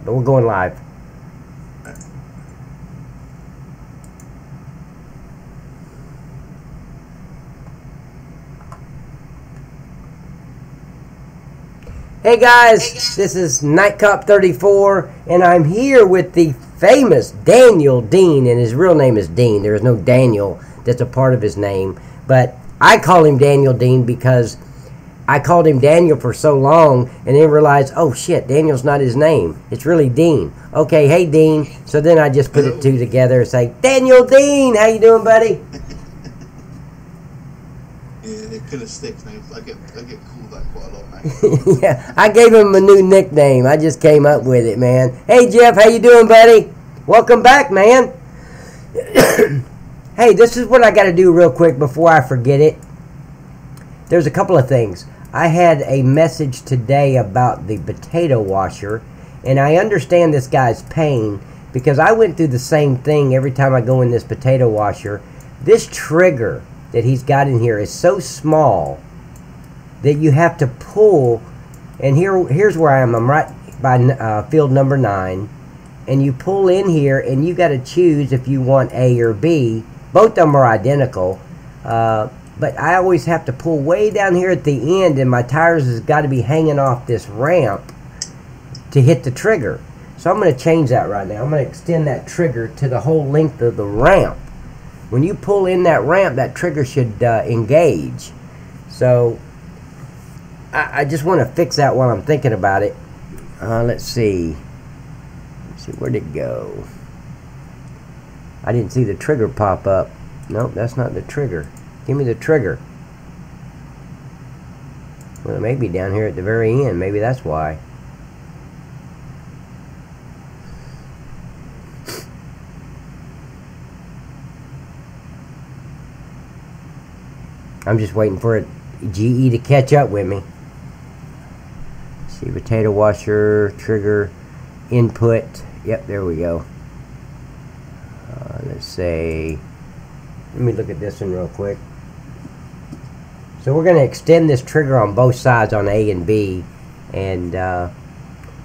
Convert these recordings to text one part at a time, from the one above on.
but we're going live. Hey guys, this is Nightcop34, and I'm here with the famous Daniel Dean, and his real name is Dean. There is no Daniel that's a part of his name, but I call him Daniel Dean because I called him Daniel for so long and then realized, oh shit, Daniel's not his name. It's really Dean. Okay, hey Dean. So then I just put it two together and say, Daniel Dean, how you doing, buddy? Yeah, they're killer sticks names. I get called that quite a lot, man. Yeah, I gave him a new nickname. I just came up with it, man. Hey Jeff, how you doing, buddy? Welcome back, man. Hey, this is what I got to do real quick before I forget it. There's a couple of things. I had a message today about the potato washer, and I understand this guy's pain because I went through the same thing every time I go in this potato washer. This trigger that he's got in here is so small that you have to pull, and here's where I am. I'm right by field number 9, and you pull in here, and you got to choose if you want A or B. Both of them are identical, but I always have to pull way down here at the end, and my tires has got to be hanging off this ramp to hit the trigger. So I'm going to change that right now. I'm going to extend that trigger to the whole length of the ramp. When you pull in that ramp, that trigger should engage. So I just want to fix that while I'm thinking about it. Let's see. Where'd it go? I didn't see the trigger pop up. Nope, that's not the trigger. Give me the trigger. Well, it may be down here at the very end. Maybe that's why. I'm just waiting for it, GE to catch up with me. Let's see, potato washer, trigger, input. Yep, there we go. Let's say, let me look at this one real quick. So we're going to extend this trigger on both sides on A and B, and of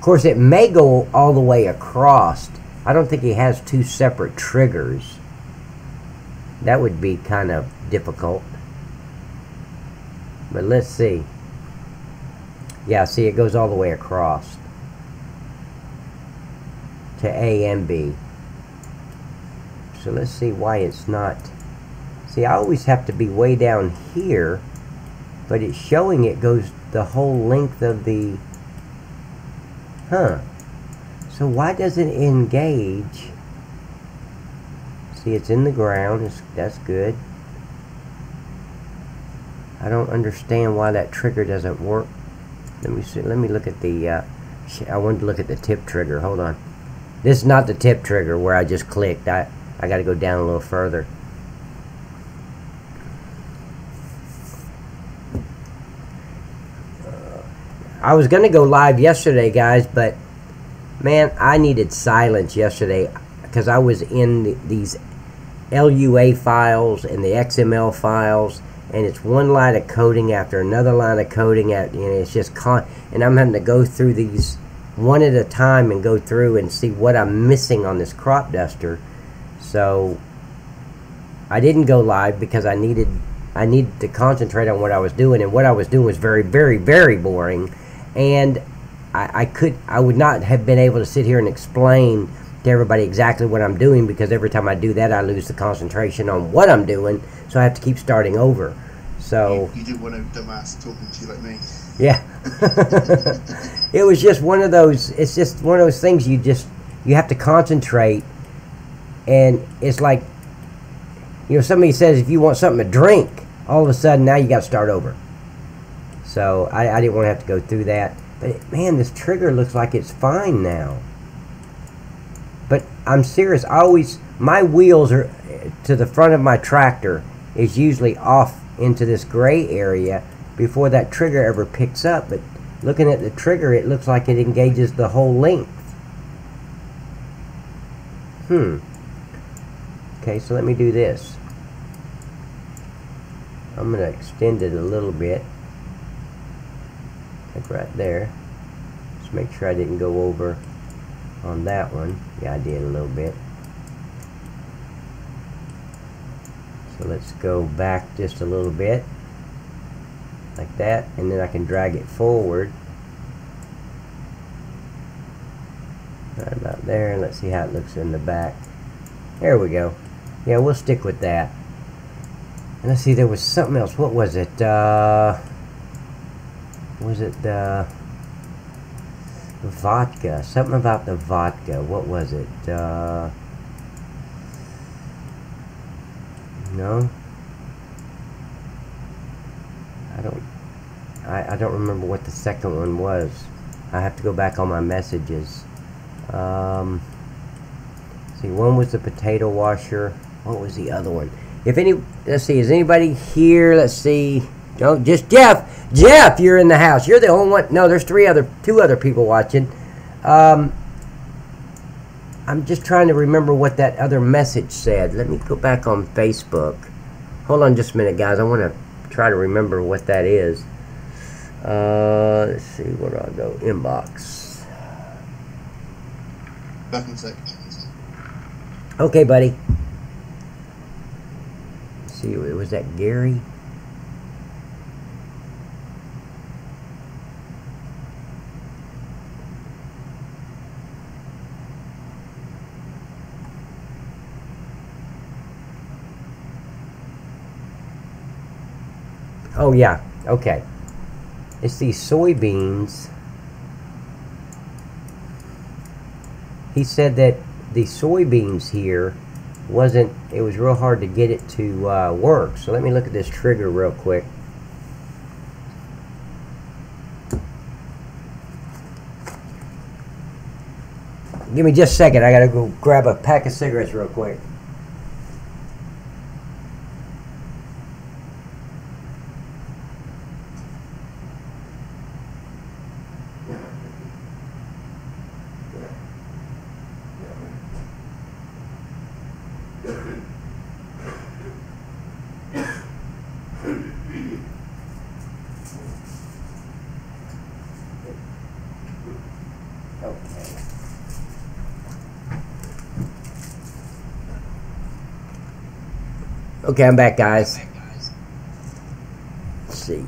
course it may go all the way across. I don't think he has two separate triggers. That would be kind of difficult. But let's see. Yeah, see, it goes all the way across to A and B. So let's see why it's not. See, I always have to be way down here, but it's showing it goes the whole length of the... So why doesn't it engage? See, it's in the ground. That's good. I don't understand why that trigger doesn't work. Let me see. Let me look at the... I wanted to look at the tip trigger. Hold on. This is not the tip trigger where I just clicked. I got to go down a little further. I was going to go live yesterday, guys, but man, I needed silence yesterday because I was in these LUA files and the XML files, and it's one line of coding after another line of coding. It's just and I'm having to go through these one at a time and go through and see what I'm missing on this crop duster. So I didn't go live because I needed to concentrate on what I was doing, and what I was doing was very, very, very boring, and I would not have been able to sit here and explain to everybody exactly what I'm doing, because every time I do that I lose the concentration on what I'm doing, so I have to keep starting over. So you didn't want a dumbass talking to you like me. Yeah. It was just one of those, it's just one of those things you have to concentrate. And it's like, you know, somebody says if you want something to drink, all of a sudden now you got to start over. So I didn't want to have to go through that. But man, this trigger looks like it's fine now. But I'm serious. My wheels are to the front of my tractor is usually off into this gray area before that trigger ever picks up. But looking at the trigger, it looks like it engages the whole length. Okay, so let me do this. I'm going to extend it a little bit. Like right there. Just make sure I didn't go over. on that one. Yeah, I did a little bit. So let's go back just a little bit, like that, and then I can drag it forward. Right about there, and let's see how it looks in the back. There we go. Yeah, we'll stick with that. And let's see, there was something else. What was it? Was it vodka? Something about the vodka. What was it? No, I don't remember what the second one was. I have to go back on my messages. See, one was the potato washer. What was the other one? If any, let's see, is anybody here? Let's see. No, just Jeff. Jeff, you're in the house. You're the only one. No, there's two other people watching. I'm just trying to remember what that other message said. Let me go back on Facebook. Hold on just a minute, guys. I want to try to remember what that is. Let's see, where do I go? Inbox. Back in a sec. Okay, buddy. Let's see, was that Gary? Oh yeah, okay. It's these soybeans. He said that the soybeans here it was real hard to get it to work. So let me look at this trigger real quick. Give me just a second. I gotta go grab a pack of cigarettes real quick. Okay, I'm back, guys. Let's see.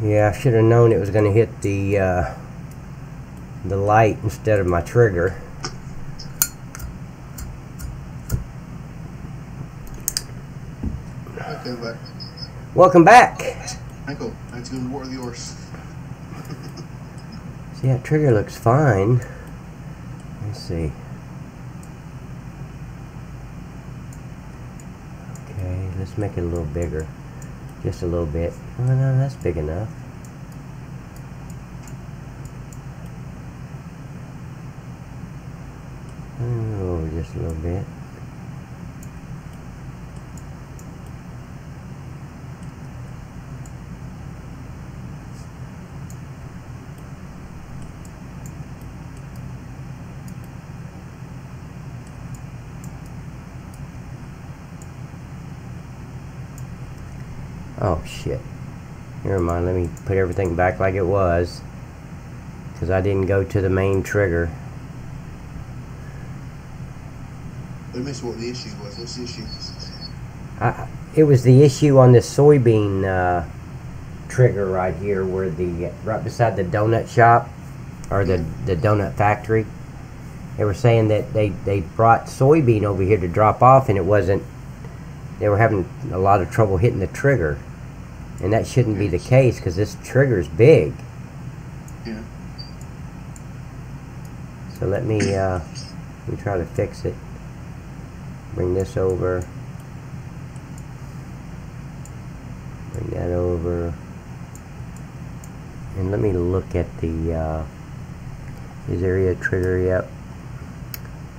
Yeah, I should have known it was going to hit the light instead of my trigger. Okay, back. Welcome back. Michael, I have to go and water the horse. See, that trigger looks fine. Let's see. Okay, let's make it a little bigger. Just a little bit. Oh, no, that's big enough. Oh, just a little bit. Oh shit. Never mind, let me put everything back like it was, because I didn't go to the main trigger. I missed what the issue was. What's the issue? It was the issue on this soybean trigger right here, where right beside the donut shop, or the donut factory. They were saying that they brought soybean over here to drop off, and it wasn't. They were having a lot of trouble hitting the trigger, and that shouldn't be the case because this trigger's big. Yeah. So let me try to fix it. Bring this over. Bring that over. And let me look at the is area trigger. Yep.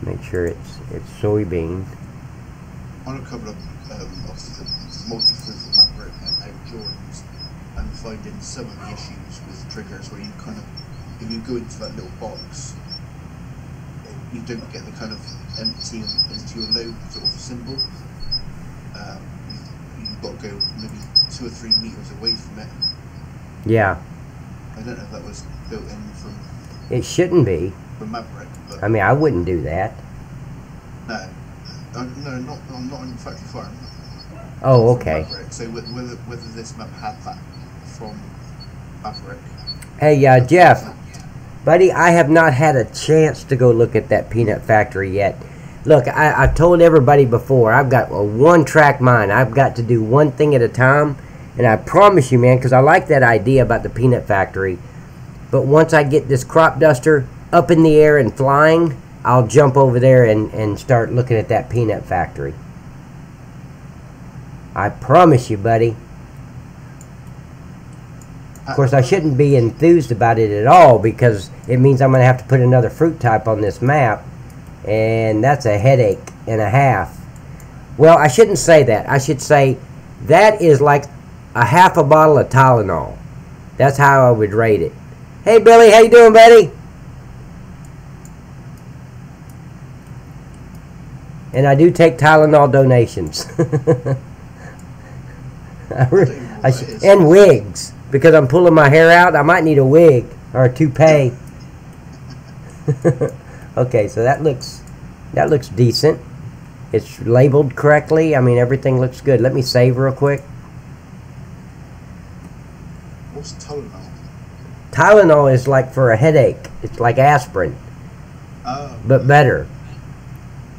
Make sure it's soybean. On a couple of multi-fruit macro and Jordans, I'm finding some of the issues with triggers where you kind of, if you go into that little box, you don't get the kind of empty into your load sort of symbol. You've got to go maybe 2 or 3 meters away from it. Yeah. I don't know if that was built in from. It shouldn't be. From Maverick. But I mean, I wouldn't do that. No, no, not on Factory Farm. Oh, okay. Maverick. So whether this map had that from Maverick. Hey, Jeff, buddy, I have not had a chance to go look at that peanut factory yet. Look, I've told everybody before, I've got a one-track mind. I've got to do one thing at a time. And I promise you, man, because I like that idea about the peanut factory. But once I get this crop duster up in the air and flying, I'll jump over there and start looking at that peanut factory. I promise you, buddy. Of course, I shouldn't be enthused about it at all because it means I'm going to have to put another fruit type on this map. And that's a headache and a half. Well, I shouldn't say that. I should say that is like a half a bottle of Tylenol. That's how I would rate it. Hey, Billy, how you doing, buddy? And I do take Tylenol donations. And wigs. Because I'm pulling my hair out, I might need a wig or a toupee. Okay, so that looks decent. It's labeled correctly. I mean, everything looks good. Let me save real quick. What's Tylenol? Tylenol is like for a headache. It's like aspirin. Oh. But better.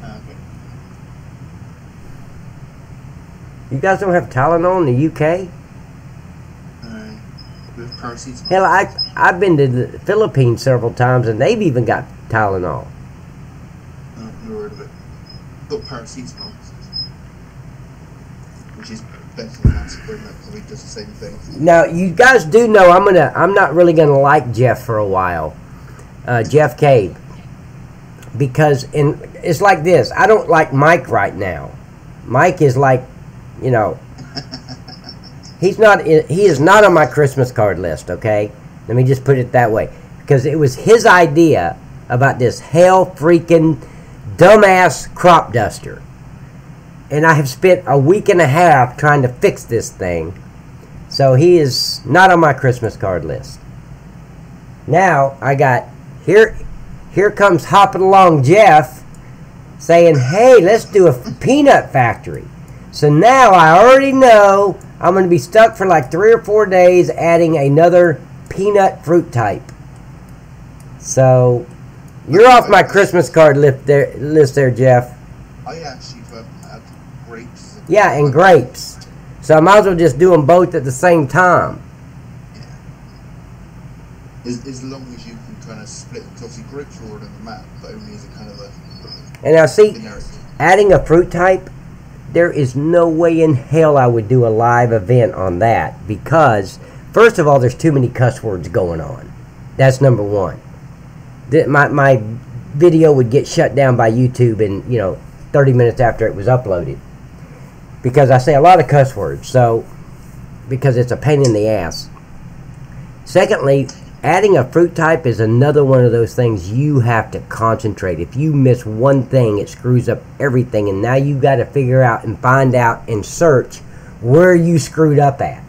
Okay. You guys don't have Tylenol in the UK? With paracetamol. Hell, I've been to the Philippines several times, and they've even got Tylenol. Never heard of it. Got paracetamol, which is better than aspirin. That probably does the same thing. Now, you guys do know I'm not really gonna like Jeff for a while, Jeff Cave, because it's like this. I don't like Mike right now. Mike is like, you know. He is not on my Christmas card list, okay? Let me just put it that way. Because it was his idea about this hell freaking dumbass crop duster. And I have spent a week and a half trying to fix this thing. So he is not on my Christmas card list. Now, I got, here comes hopping along Jeff saying, hey, let's do a peanut factory. So now I already know I'm going to be stuck for like 3 or 4 days adding another peanut fruit type. So, you're off my Christmas card list there, Jeff. I actually had grapes. Yeah, and grapes. So I might as well just do them both at the same time. Yeah. As long as you can kind of split them. Because obviously grapes are already on the map, but only as a kind of a... And now see, adding a fruit type, there is no way in hell I would do a live event on that because, first of all, there's too many cuss words going on. That's number one. My video would get shut down by YouTube in 30 minutes after it was uploaded because I say a lot of cuss words. So, because it's a pain in the ass. Secondly, adding a fruit type is another one of those things you have to concentrate. If you miss one thing, it screws up everything. And now you got to figure out and find out and search where you screwed up at.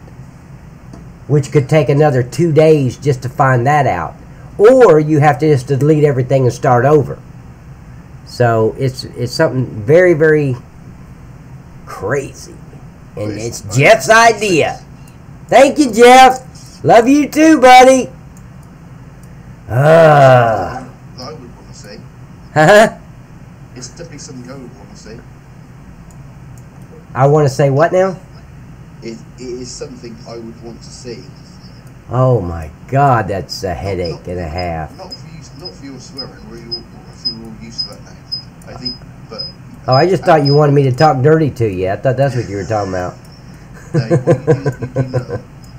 Which could take another 2 days just to find that out. Or you have to just delete everything and start over. So it's something very, very crazy. And it's Jeff's idea. Thank you, Jeff. Love you too, buddy. That I would want to say. Huh? It's definitely something I would want to say. I want to say what now? It is something I would want to see. Oh my God, that's a headache and a half. Not for your swearing. We're all used to that now. I think, but. Oh, I just thought you wanted me to talk dirty to you. I thought that's what you were talking about. No,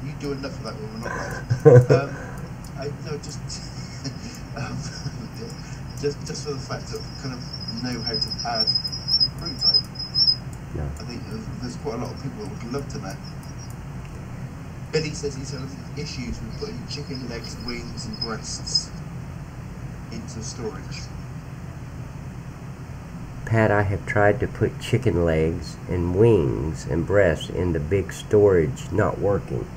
you do enough of that when we're not live. Just for the fact of kind of know how to add fruit type. No. I think there's quite a lot of people that would love to know. Billy says he's having issues with putting chicken legs, wings and breasts into storage. Pat, I have tried to put chicken legs and wings and breasts in the big storage. Not working.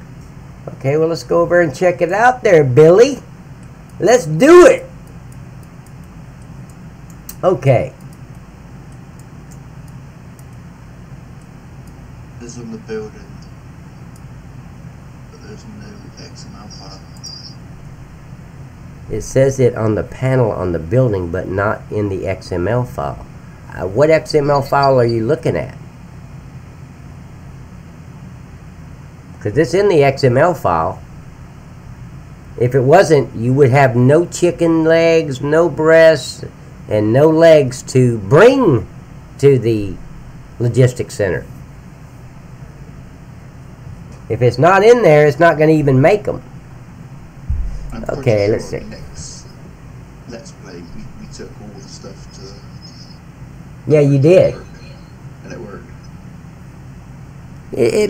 Okay, well, let's go over and check it out there, Billy. Let's do it. Okay. There's on the building, but there's no XML file. It says it on the panel on the building, but not in the XML file. What XML file are you looking at? Because it's in the XML file. If it wasn't, you would have no chicken legs, no breasts, and no legs to bring to the logistics center. If it's not in there, it's not going to even make them. Okay, let's see. Next Let's Play, we took all the stuff to... Yeah, you did. And it worked.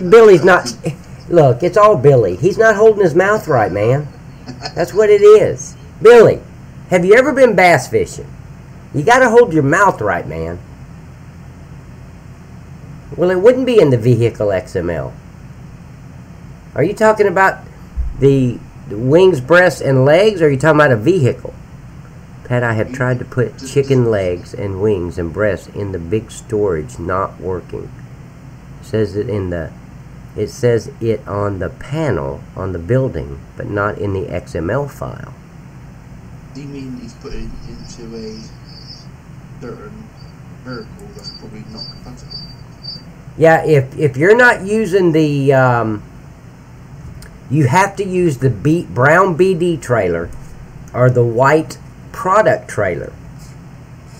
Billy's not... Look, it's all Billy. He's not holding his mouth right, man. That's what it is. Billy, have you ever been bass fishing? You got to hold your mouth right, man. Well, it wouldn't be in the vehicle XML. Are you talking about the wings, breasts, and legs, or are you talking about a vehicle? Pat, I have tried to put chicken legs and wings and breasts in the big storage. Not working. It says it in the... It says it on the panel on the building, but not in the XML file. Do you mean he's put it into a certain vehicle that's probably not compatible? Yeah, if you're not using the... you have to use the brown BD trailer or the white product trailer.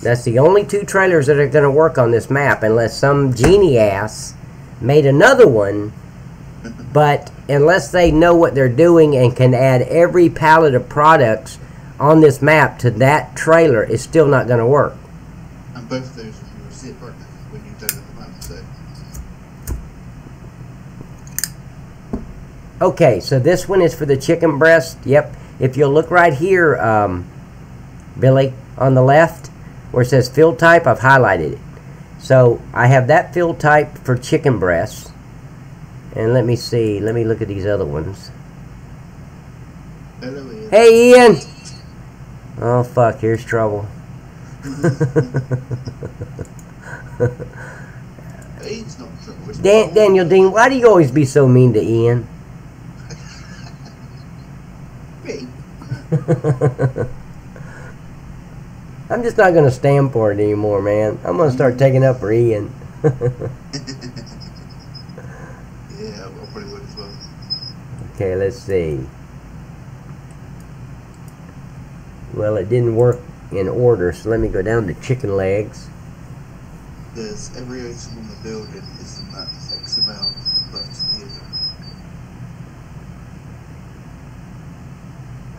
That's the only two trailers that are going to work on this map, unless some genie ass made another one. But unless they know what they're doing and can add every pallet of products on this map to that trailer, it's still not going to work. And both of those will zip, aren't they, when you download the map, so... Okay, so this one is for the chicken breast. Yep. If you'll look right here, Billy, on the left, where it says field type, I've highlighted it. So I have that field type for chicken breasts. And let me see. Let me look at these other ones. Hello, Ian. Hey, Ian! Oh, fuck. Here's trouble. Ian's not in trouble. Daniel Dean, why do you always be so mean to Ian? Me? I'm just not going to stand for it anymore, man. I'm going to start taking up for Ian. Yeah, I probably would as well. Okay, let's see. Well, it didn't work in order, so let me go down to chicken legs. There's every item on the building is in that XML, but the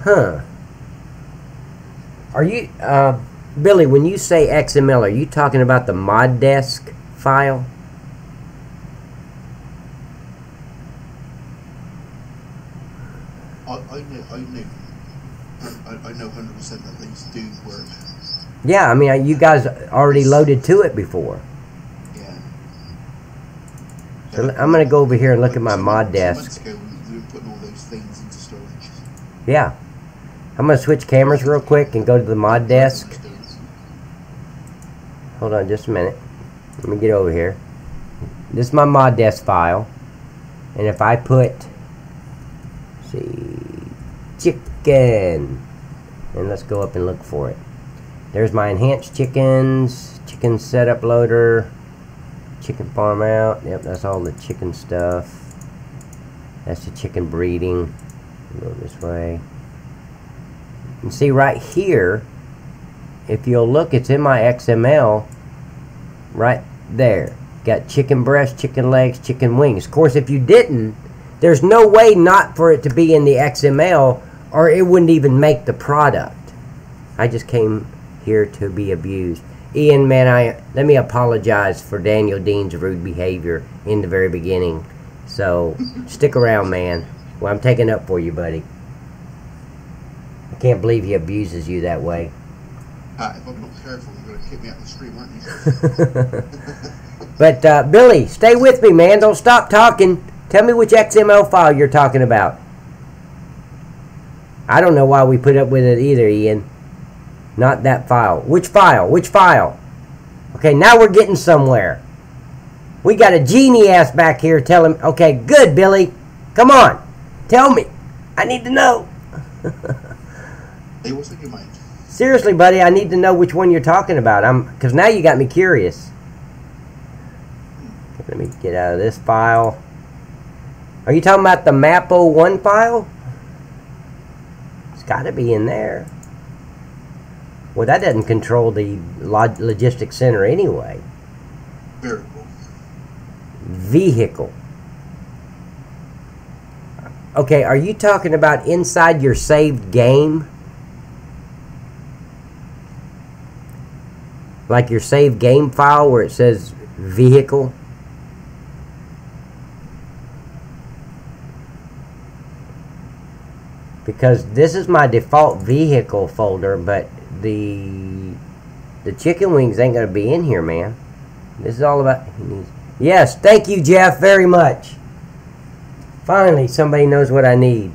Huh. Are you, Billy, when you say XML, are you talking about the mod desk file? I know 100% that these do work. Yeah, I mean, you guys already loaded to it before. Yeah. So I'm going to go over here and look at my mod desk. Months ago, we were putting all those things into storage. Yeah. I'm going to switch cameras real quick and go to the mod desk. Hold on just a minute. Let me get over here. This is my mod desk file. And if I put, let's see, chicken, and let's go up and look for it. There's my enhanced chickens, chicken setup loader, chicken farm out. Yep, that's all the chicken stuff. That's the chicken breeding. Go this way. You see right here, if you'll look, it's in my XML right there. Got chicken breast, chicken legs, chicken wings. Of course, if you didn't, there's no way not for it to be in the XML, or it wouldn't even make the product. I just came here to be abused. Ian, man, let me apologize for Daniel Dean's rude behavior in the very beginning. So, stick around, man. Well, I'm taking up for you, buddy. I can't believe he abuses you that way. If I'm not careful, I'm going to kick me out of the stream, weren't you? But Billy, stay with me, man. Don't stop talking. Tell me which XML file you're talking about. I don't know why we put up with it either, Ian. Not that file. Which file? Which file? Okay, now we're getting somewhere. We got a genie ass back here telling... Okay, good, Billy. Come on. Tell me. I need to know. Hey, what's in your mind? Seriously, buddy, I need to know which one you're talking about. Because now you got me curious. Let me get out of this file. Are you talking about the map01 file? It's got to be in there. Well, that doesn't control the logistics center anyway. Variable. Vehicle. Okay, are you talking about inside your saved game? Like your saved game file where it says vehicle? Because this is my default vehicle folder, but the chicken wings ain't going to be in here, man. This is all about... Yes, thank you, Jeff, very much. Finally, somebody knows what I need.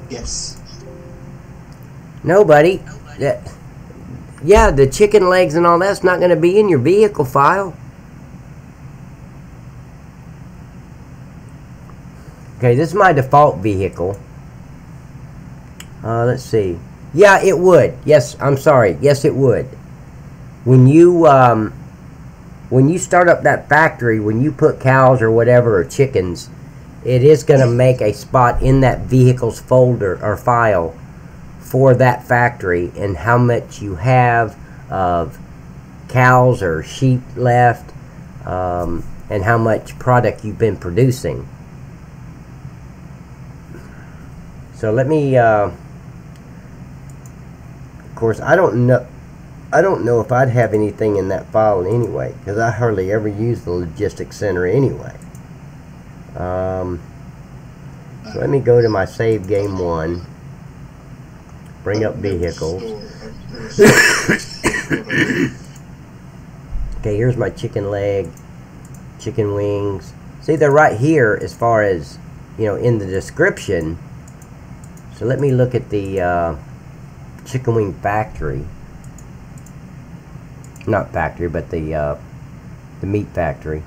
Yes. Nobody. Yeah, the chicken legs and all that's not going to be in your vehicle file. Okay, this is my default vehicle. Let's see. Yeah, it would. Yes, I'm sorry. Yes, it would. When you start up that factory, when you put cows or whatever or chickens, it is going to make a spot in that vehicles folder or file for that factory and how much you have of cows or sheep left, and how much product you've been producing. So let me, of course, I don't know if I'd have anything in that file anyway, because I hardly ever use the logistics center anyway. So let me go to my save game 1, bring up vehicles. Okay, here's my chicken leg, chicken wings. See, they're right here as far as, you know, in the description. So let me look at the chicken wing factory. Not factory, but the meat factory.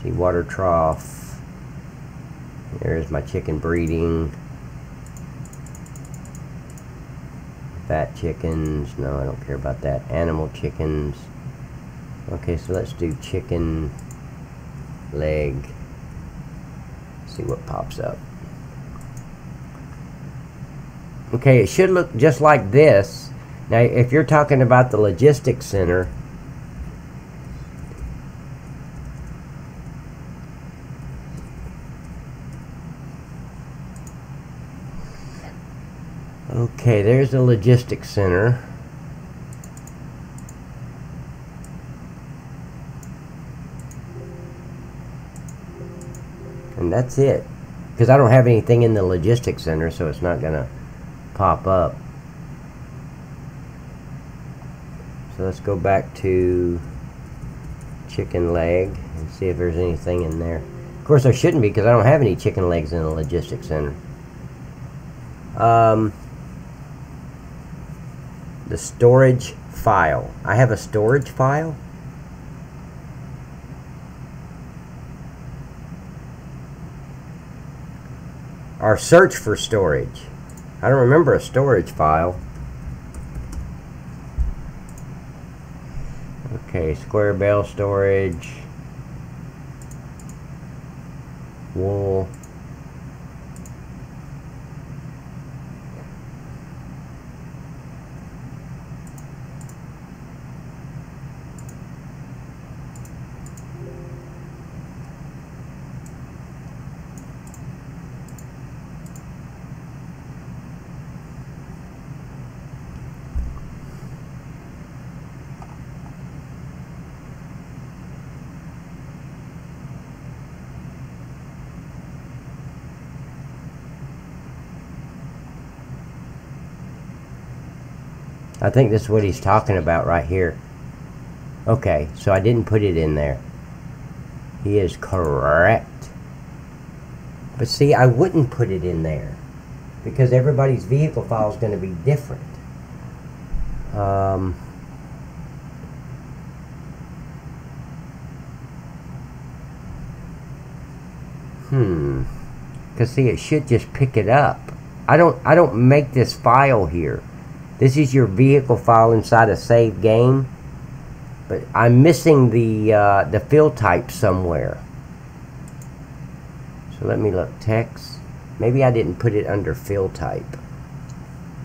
See, water trough. There's my chicken breeding. Fat chickens. No, I don't care about that. Animal chickens. Okay, so let's do chicken leg. See what pops up. Okay, it should look just like this. Now, if you're talking about the logistics center, okay, there's the logistics center. And that's it. Because I don't have anything in the logistics center, so it's not going to pop up. So let's go back to chicken leg and see if there's anything in there. Of course there shouldn't be, because I don't have any chicken legs in the logistics center. The storage file. I have a storage file. Or search for storage. I don't remember a storage file. Okay, square bale storage. Wool. I think that's what he's talking about right here. Okay, so I didn't put it in there. He is correct. But see, I wouldn't put it in there because everybody's vehicle file is going to be different. Because see, it should just pick it up. I don't make this file here. This is your vehicle file inside a save game, but I'm missing the field type somewhere. So let me look. Text. Maybe I didn't put it under field type.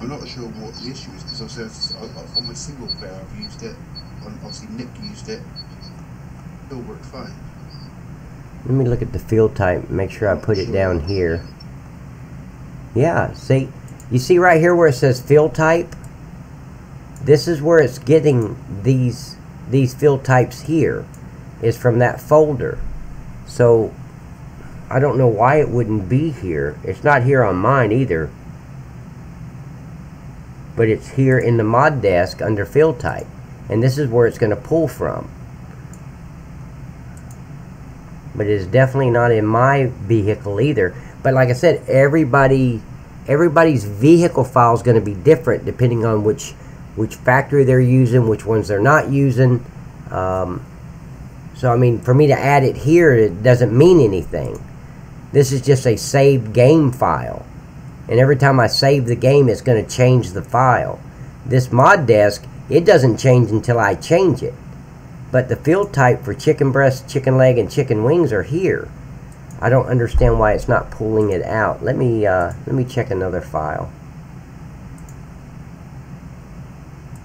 I'm not sure what the issue is because obviously on my single player I've used it. Obviously Nick used it. Still worked fine. Let me look at the field type. Make sure I put it down here. Yeah. See, you see right here where it says field type. This is where it's getting these field types here, is from that folder. So I don't know why it wouldn't be here. It's not here on mine either, but it's here in the mod desk under field type, and this is where it's going to pull from. But it is definitely not in my vehicle either. But like I said, everybody's vehicle file is going to be different depending on which factory they're using, which ones they're not using. So I mean, for me to add it here, it doesn't mean anything. This is just a saved game file, and every time I save the game, it's going to change the file. This mod desk, it doesn't change until I change it. But the field type for chicken breast, chicken leg, and chicken wings are here. I don't understand why it's not pulling it out. Let me check another file.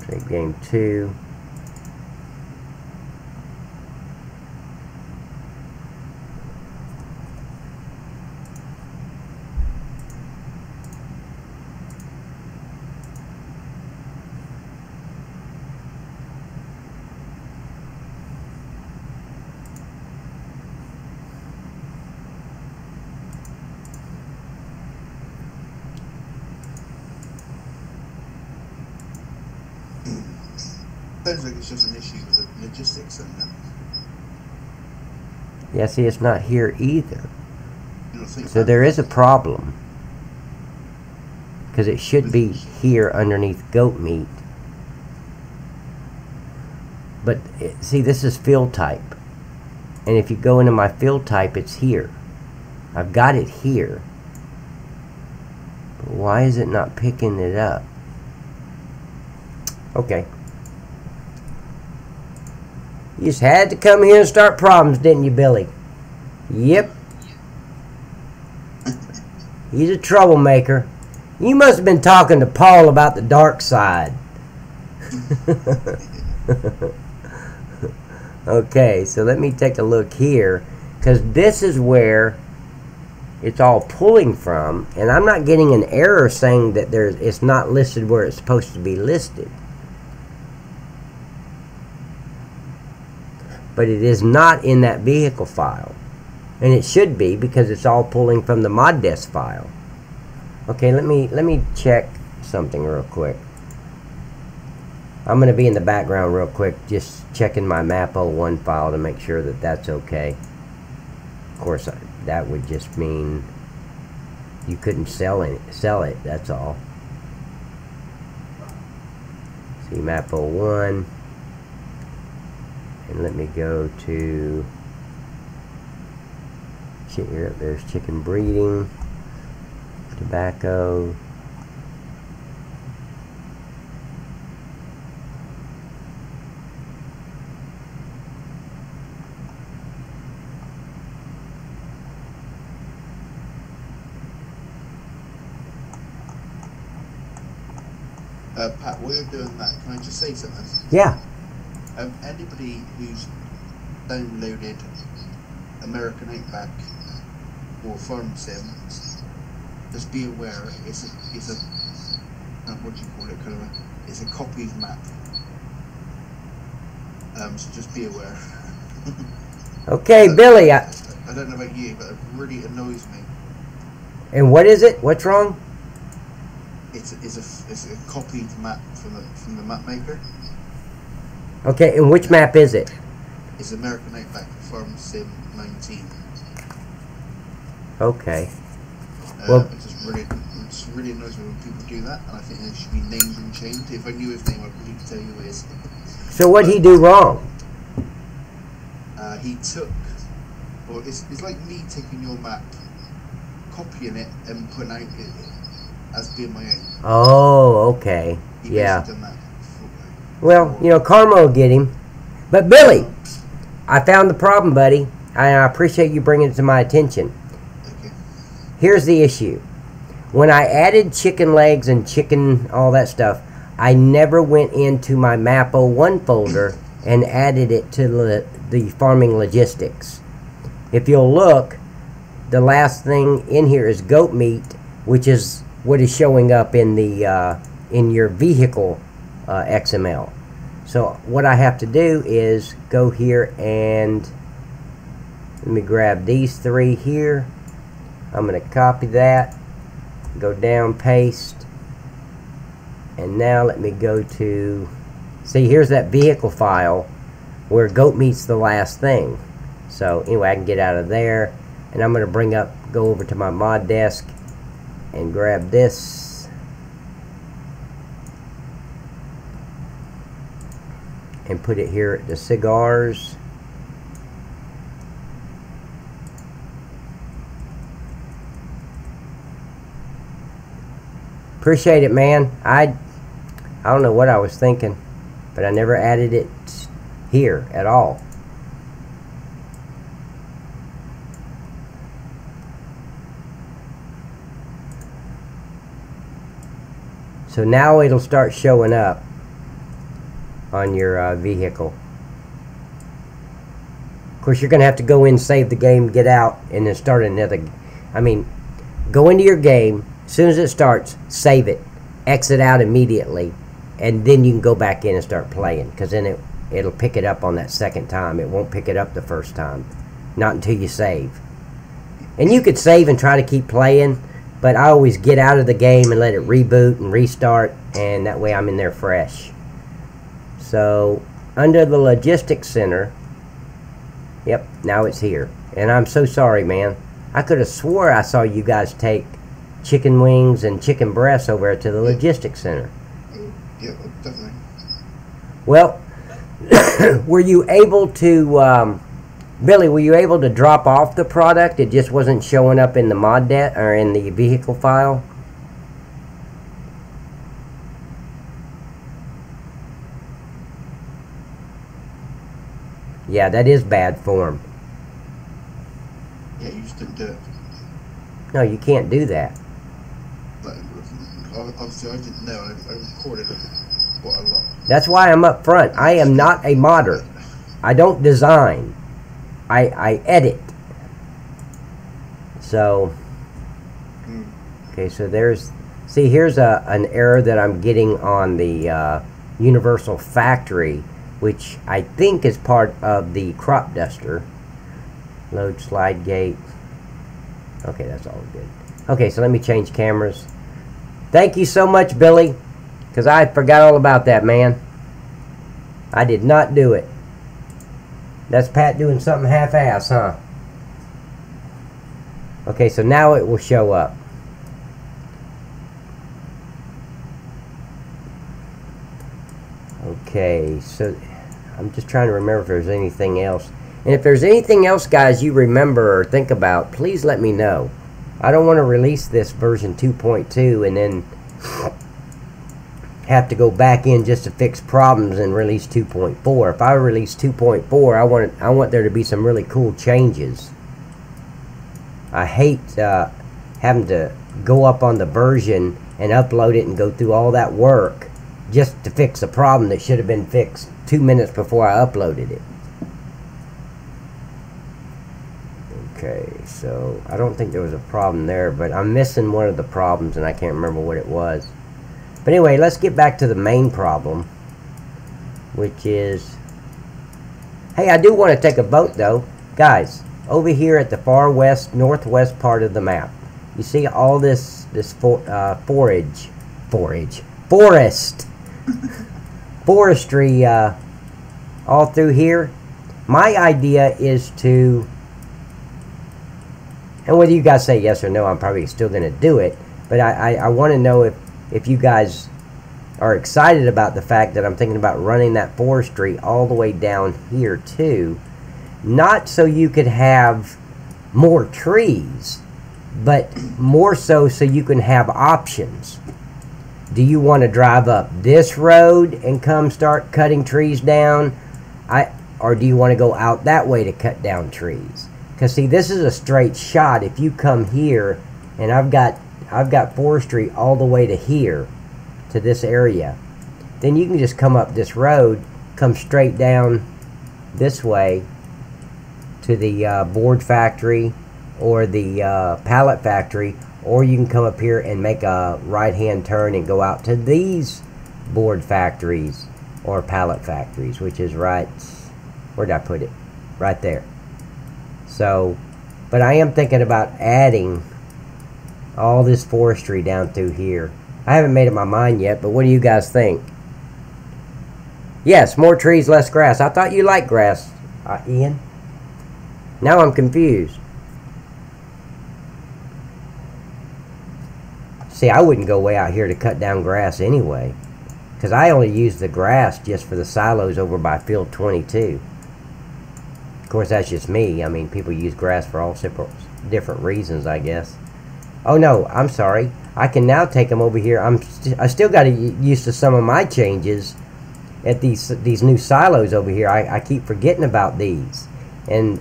Trade game 2. Sounds like it's just an issue with the logistics and that. Yeah, see, it's not here either. You don't think So there is a problem. Because it should be here underneath goat meat. But, see, this is field type. And if you go into my field type, it's here. I've got it here. But why is it not picking it up? Okay. You just had to come here and start problems, didn't you, Billy? Yep. He's a troublemaker. You must have been talking to Paul about the dark side. Okay, so let me take a look here, because this is where it's all pulling from, and I'm not getting an error saying that it's not listed where it's supposed to be listed. But it is not in that vehicle file, and it should be because it's all pulling from the mod desk file. Okay, let me check something real quick. I'm going to be in the background real quick, just checking my map01 file to make sure that that's okay. Of course, that would just mean you couldn't sell it. That's all. See, map01. And let me go to here. There's chicken breeding, tobacco. Pat, while you're doing that, can I just say something? Yeah. Anybody who's downloaded American Outback or Farm Sim, just be aware it's a what do you call it, kind of it's a copied map. So just be aware. Okay, Billy. I don't know about you, but it really annoys me. And what is it? What's wrong? it's a copied map from the map maker. Okay, and which map is it? It's American Outback Farm Sim 19. Okay. Well, it's really annoys me when people do that, and I think they should be named and changed. If I knew his name, I'd really tell you who it is. So what did he do wrong? He took, well, it's like me taking your map, copying it, and putting out it as being my own. Oh, okay. He Yeah. basically done that Well, you know, karma will get him. But Billy, I found the problem, buddy. I appreciate you bringing it to my attention. Okay. Here's the issue. When I added chicken legs and chicken, all that stuff, I never went into my Map 01 folder and added it to the farming logistics. If you'll look, the last thing in here is goat meat, which is what is showing up in the in your vehicle XML. So what I have to do is go here and let me grab these three here. I'm going to copy that, go down, paste, and now let me go to, see, here's that vehicle file where goat meat's the last thing. So anyway, I can get out of there, and I'm going to go over to my mod desk and grab this and put it here at the cigars. Appreciate it, man. I don't know what I was thinking, but I never added it here at all. So now it'll start showing up on your vehicle. Of course, you're going to have to go in, save the game, get out, and then start another. I mean, go into your game. As soon as it starts, save it, exit out immediately, and then you can go back in and start playing, because then it'll pick it up on that second time. It won't pick it up the first time, not until you save. And you could save and try to keep playing, but I always get out of the game and let it reboot and restart, and that way I'm in there fresh. So under the logistics center, yep, now it's here. And I'm so sorry, man. I could have swore I saw you guys take chicken wings and chicken breasts over to the logistics center. Yeah, definitely. Well, were you able to, Billy, were you able to drop off the product? It just wasn't showing up in the mod det or in the vehicle file? Yeah, that is bad form. Yeah, you just didn't do it. No, you can't do that. But obviously I didn't know. I recorded quite a lot. That's why I'm up front. I am not a modder. I don't design. I edit. So, okay, so there's, see, here's an error that I'm getting on the Universal Factory, which I think is part of the crop duster. Load slide gate. Okay, that's all good. Okay, so let me change cameras. Thank you so much, Billy, because I forgot all about that, man. I did not do it. That's Pat doing something half-ass, huh? Okay, so now it will show up. Okay, so I'm just trying to remember if there's anything else. And if there's anything else, guys, you remember or think about, please let me know. I don't want to release this version 2.2 and then have to go back in just to fix problems and release 2.4. If I release 2.4, I want there to be some really cool changes. I hate having to go up on the version and upload it and go through all that work just to fix a problem that should have been fixed 2 minutes before I uploaded it. Okay, so I don't think there was a problem there, but I'm missing one of the problems and I can't remember what it was. But anyway, let's get back to the main problem, which is, hey, I do want to take a vote though. Guys, over here at the far west, northwest part of the map, you see all this forage forest, forestry all through here. My idea is to, and whether you guys say yes or no, I'm probably still going to do it, but I want to know if you guys are excited about the fact that I'm thinking about running that forestry all the way down here too. Not so you could have more trees, but more so you can have options. Do you want to drive up this road and come start cutting trees down? Or do you want to go out that way to cut down trees? Because see, this is a straight shot. If you come here, and I've got forestry all the way to here, to this area, then you can just come up this road, come straight down this way to the board factory or the pallet factory, or you can come up here and make a right-hand turn and go out to these board factories or pallet factories, which is right, where did I put it? Right there. So, but I am thinking about adding all this forestry down through here. I haven't made up my mind yet, but what do you guys think? Yes, more trees, less grass. I thought you liked grass, Ian. Now I'm confused. See, I wouldn't go way out here to cut down grass anyway, because I only use the grass just for the silos over by field 22. Of course, that's just me. I mean, people use grass for all different reasons, I guess. Oh no, I'm sorry. I can now take them over here. I still got to get used to some of my changes at these new silos over here. I keep forgetting about these, and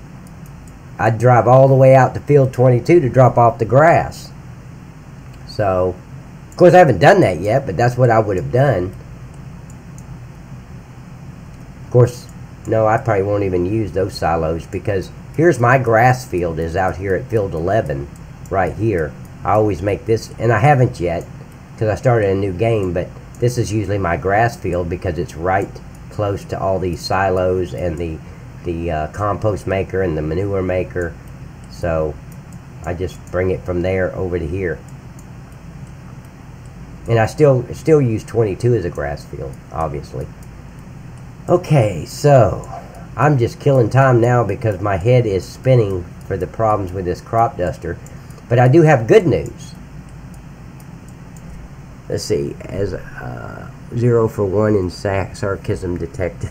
I drive all the way out to field 22 to drop off the grass. So, of course, I haven't done that yet, but that's what I would have done. Of course, no, I probably won't even use those silos, because here's my grass field is out here at field 11, right here. I always make this, and I haven't yet, because I started a new game, but this is usually my grass field because it's right close to all these silos and the compost maker and the manure maker. So I just bring it from there over to here. And I still use 22 as a grass field, obviously. Okay, so I'm just killing time now because my head is spinning for the problems with this crop duster. But I do have good news. Let's see, as 0 for 1 in sarcasm detected.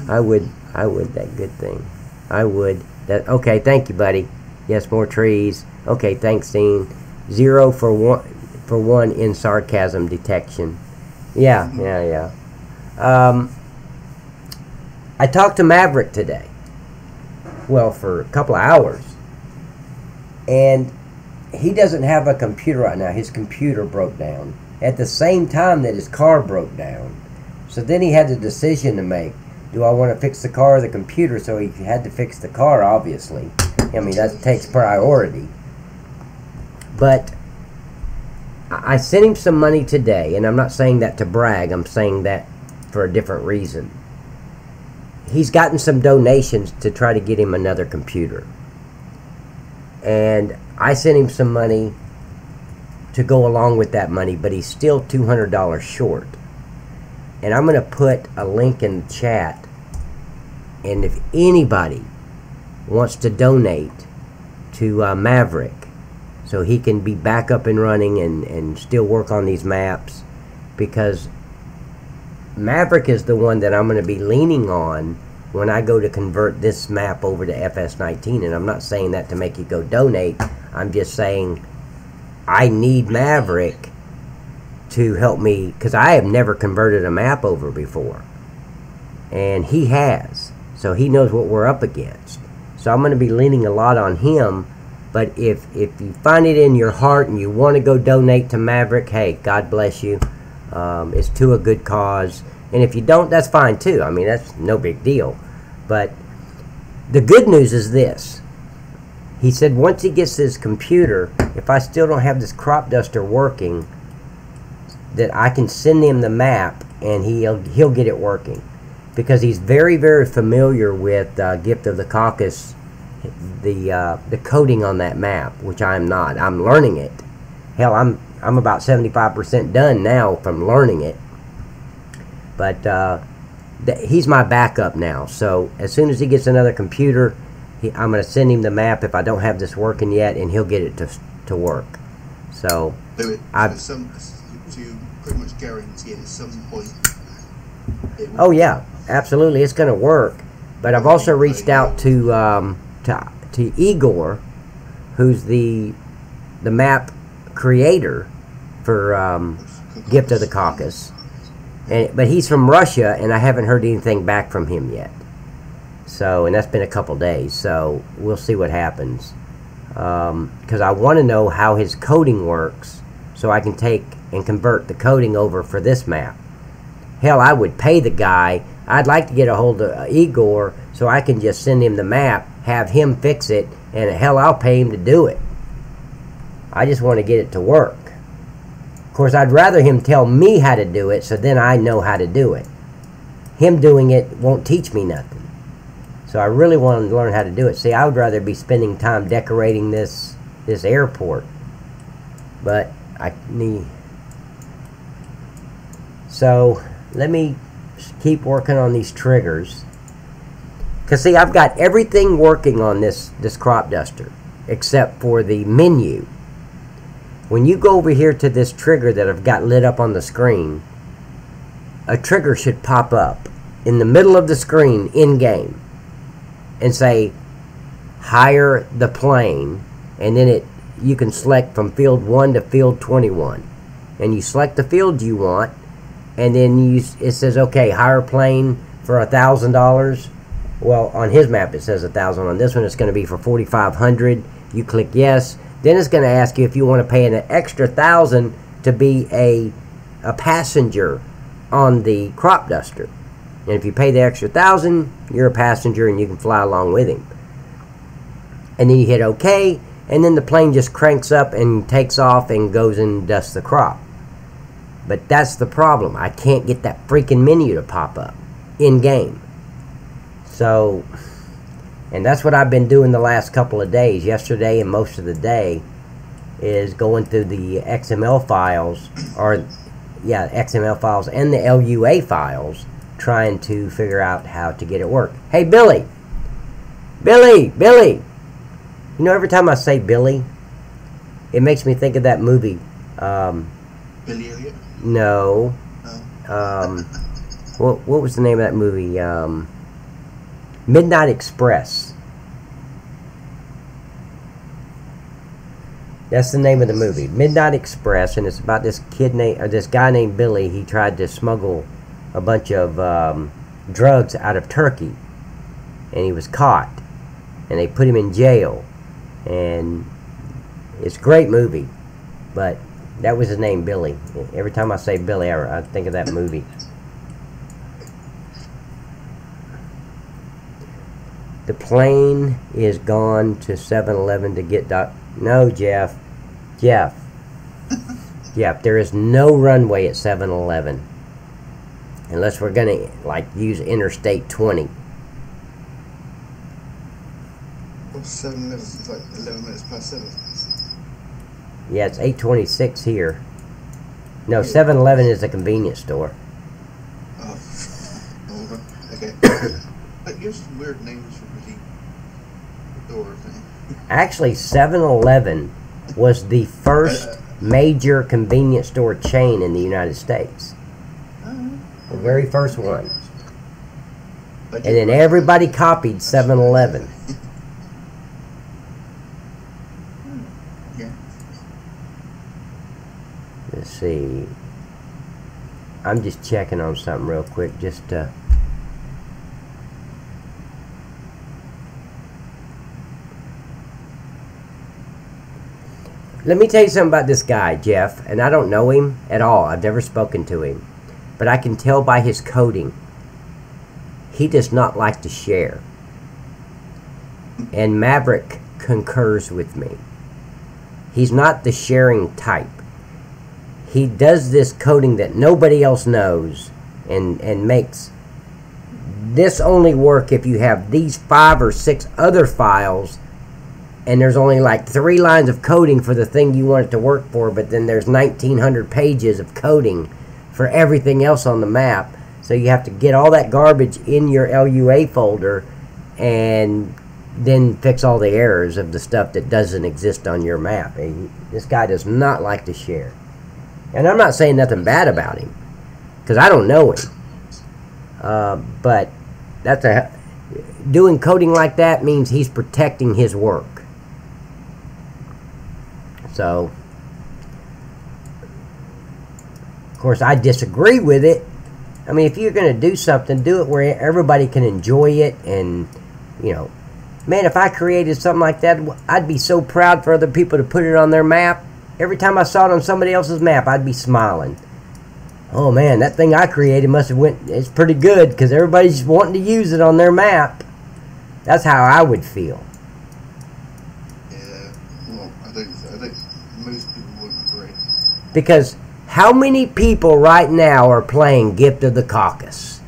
I would that good thing. I would that. Okay, thank you, buddy. Yes, more trees. Okay, thanks, Dean. 0 for 1 in sarcasm detection. Yeah. I talked to Maverick today. Well, for a couple of hours. And he doesn't have a computer right now. His computer broke down at the same time that his car broke down. So then he had a decision to make. Do I want to fix the car or the computer? So he had to fix the car, obviously. I mean, that takes priority. But I sent him some money today, and I'm not saying that to brag. I'm saying that for a different reason. He's gotten some donations to try to get him another computer. And I sent him some money to go along with that money, but he's still $200 short. And I'm going to put a link in the chat. And if anybody wants to donate to Maverick, so he can be back up and running and still work on these maps, because Maverick is the one that I'm going to be leaning on when I go to convert this map over to FS17. And I'm not saying that to make you go donate. I'm just saying I need Maverick to help me, because I have never converted a map over before. And he has. So he knows what we're up against. So I'm going to be leaning a lot on him. But if you find it in your heart and you want to go donate to Maverick, hey, God bless you. It's to a good cause. And if you don't, that's fine too. I mean, that's no big deal. But the good news is this. He said once he gets his computer, if I still don't have this crop duster working, that I can send him the map and he'll get it working. Because he's very, very familiar with Gift of the Caucasus, the coding on that map, which I am not. I'm learning it. Hell, I'm about 75% done now from learning it. But he's my backup now. So as soon as he gets another computer, I'm going to send him the map if I don't have this working yet, and he'll get it to work. So you pretty much guarantee at some point. Oh yeah, absolutely, it's going to work. But I've also reached out to Igor, who's the map creator for Gift of the Caucasus. But he's from Russia, and I haven't heard anything back from him yet. So, and that's been a couple days. So we'll see what happens. Because I want to know how his coding works, so I can take and convert the coding over for this map. Hell, I would pay the guy. I'd like to get a hold of Igor, so I can just send him the map, have him fix it, and hell, I'll pay him to do it. I just want to get it to work. Of course, I'd rather him tell me how to do it, so then I know how to do it. Him doing it won't teach me nothing. So I really want to learn how to do it. See, I would rather be spending time decorating this airport. But I need... So, let me keep working on these triggers. Because see, I've got everything working on this crop duster, except for the menu. When you go over here to this trigger that I've got lit up on the screen, a trigger should pop up in the middle of the screen in-game and say, hire the plane, and then you can select from field 1 to field 21. And you select the field you want, and then it says, okay, hire plane for $1,000. Well, on his map it says 1,000. On this one it's going to be for 4,500. You click yes. Then it's going to ask you if you want to pay an extra 1,000 to be a passenger on the crop duster. And if you pay the extra 1,000, you're a passenger and you can fly along with him. And then you hit OK, and then the plane just cranks up and takes off and goes and dusts the crop. But that's the problem. I can't get that freaking menu to pop up in-game. So, and that's what I've been doing the last couple of days. Yesterday and most of the day is going through the XML files, XML files and the LUA files, trying to figure out how to get it work. Hey, Billy! Billy! You know, every time I say Billy, it makes me think of that movie. Billy Elliot? No. Oh. What was the name of that movie? Midnight Express. That's the name of the movie, Midnight Express, and it's about this guy named Billy. He tried to smuggle a bunch of drugs out of Turkey, and he was caught, and they put him in jail. And it's a great movie, but that was his name, Billy. Every time I say Billy, I think of that movie. The plane is gone to 7-Eleven to get No, Jeff, there is no runway at 7-Eleven. Unless we're going to, use Interstate 20. Well, 7-Eleven is like 11 minutes past 7. Yeah, it's 8:26 here. No, 7-Eleven is a convenience store. Oh, okay. That gives some weird names for the door thing. Actually, 7-Eleven was the first major convenience store chain in the United States. The very first one. And then everybody copied 7-Eleven. Yeah. Let's see. I'm just checking on something real quick, just to... Let me tell you something about this guy, Jeff, and I don't know him at all. I've never spoken to him. But I can tell by his coding, he does not like to share. And Maverick concurs with me. He's not the sharing type. He does this coding that nobody else knows and makes this only work if you have these 5 or 6 other files and there's only like 3 lines of coding for the thing you want it to work for, but then there's 1,900 pages of coding for everything else on the map. So you have to get all that garbage in your LUA folder and then fix all the errors of the stuff that doesn't exist on your map. This guy does not like to share. And I'm not saying nothing bad about him, because I don't know him. But doing coding like that means he's protecting his work. So, of course, I disagree with it. I mean, if you're going to do something, do it where everybody can enjoy it. And, you know, man, if I created something like that, I'd be so proud for other people to put it on their map. Every time I saw it on somebody else's map, I'd be smiling. Oh, man, that thing I created must have it's pretty good, because everybody's wanting to use it on their map. That's how I would feel. Yeah, well, I think most people wouldn't agree. Because how many people right now are playing Gift of the Caucasus?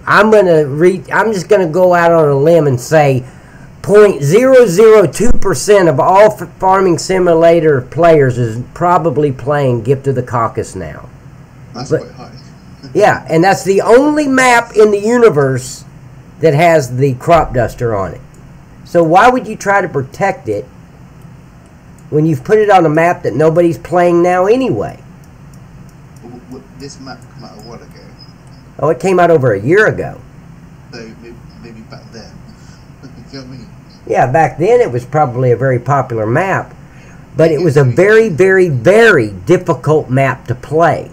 I'm just gonna go out on a limb and say 0.002% of all Farming Simulator players is probably playing Gift of the Caucasus now. That's quite high. Yeah, and that's the only map in the universe that has the crop duster on it. So why would you try to protect it when you've put it on a map that nobody's playing now anyway? This map came out a while ago. Oh, it came out over a year ago. So maybe back then. You know what I mean? Yeah, back then it was probably a very popular map, but it was a very, very, very difficult map to play.